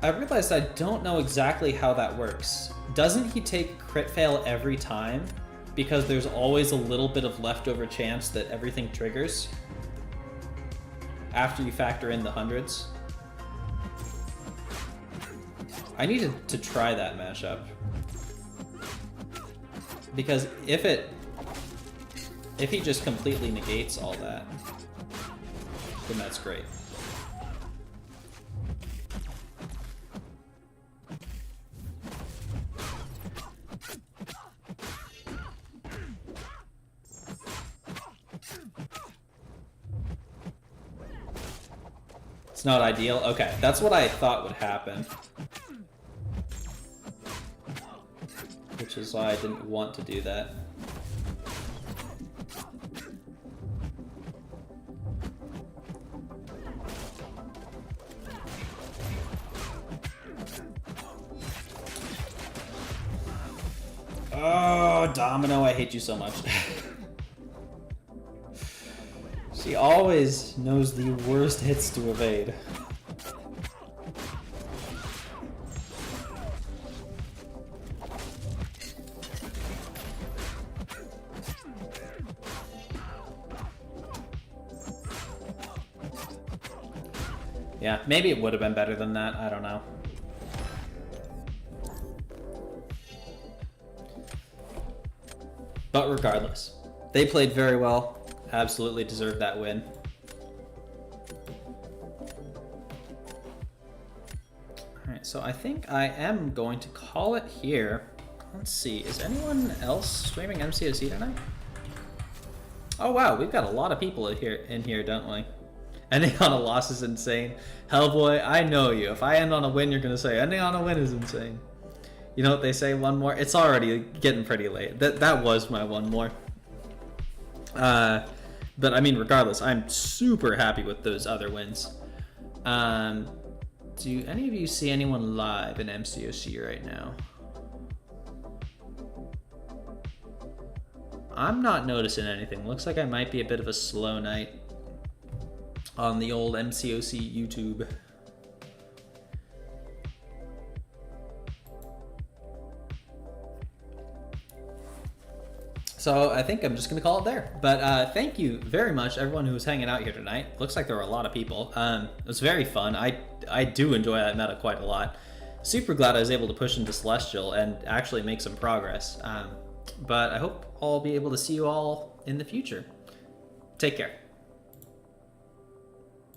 realized I don't know exactly how that works. Doesn't he take crit fail every time? Because there's always a little bit of leftover chance that everything triggers after you factor in the hundreds. I needed to try that matchup. Because if he just completely negates all that, then that's great. It's not ideal? Okay, that's what I thought would happen. Which is why I didn't want to do that. Oh, Domino, I hate you so much. She always knows the worst hits to evade. Yeah, maybe it would have been better than that, I don't know. But regardless, they played very well. Absolutely deserved that win. Alright, so I think I am going to call it here. Let's see, is anyone else streaming MCOC tonight? Oh wow, we've got a lot of people in here, don't we? Ending on a loss is insane. Hellboy, I know you. If I end on a win, you're going to say, ending on a win is insane. You know what they say, one more? It's already getting pretty late. That was my one more. But I mean, regardless, I'm super happy with those other wins. Do any of you see anyone live in MCOC right now? I'm not noticing anything. Looks like I might be a bit of a slow night on the old MCOC YouTube. So I think I'm just going to call it there. But thank you very much, everyone who was hanging out here tonight. Looks like there were a lot of people. It was very fun. I do enjoy that meta quite a lot. Super glad I was able to push into Celestial and actually make some progress. But I hope I'll be able to see you all in the future. Take care.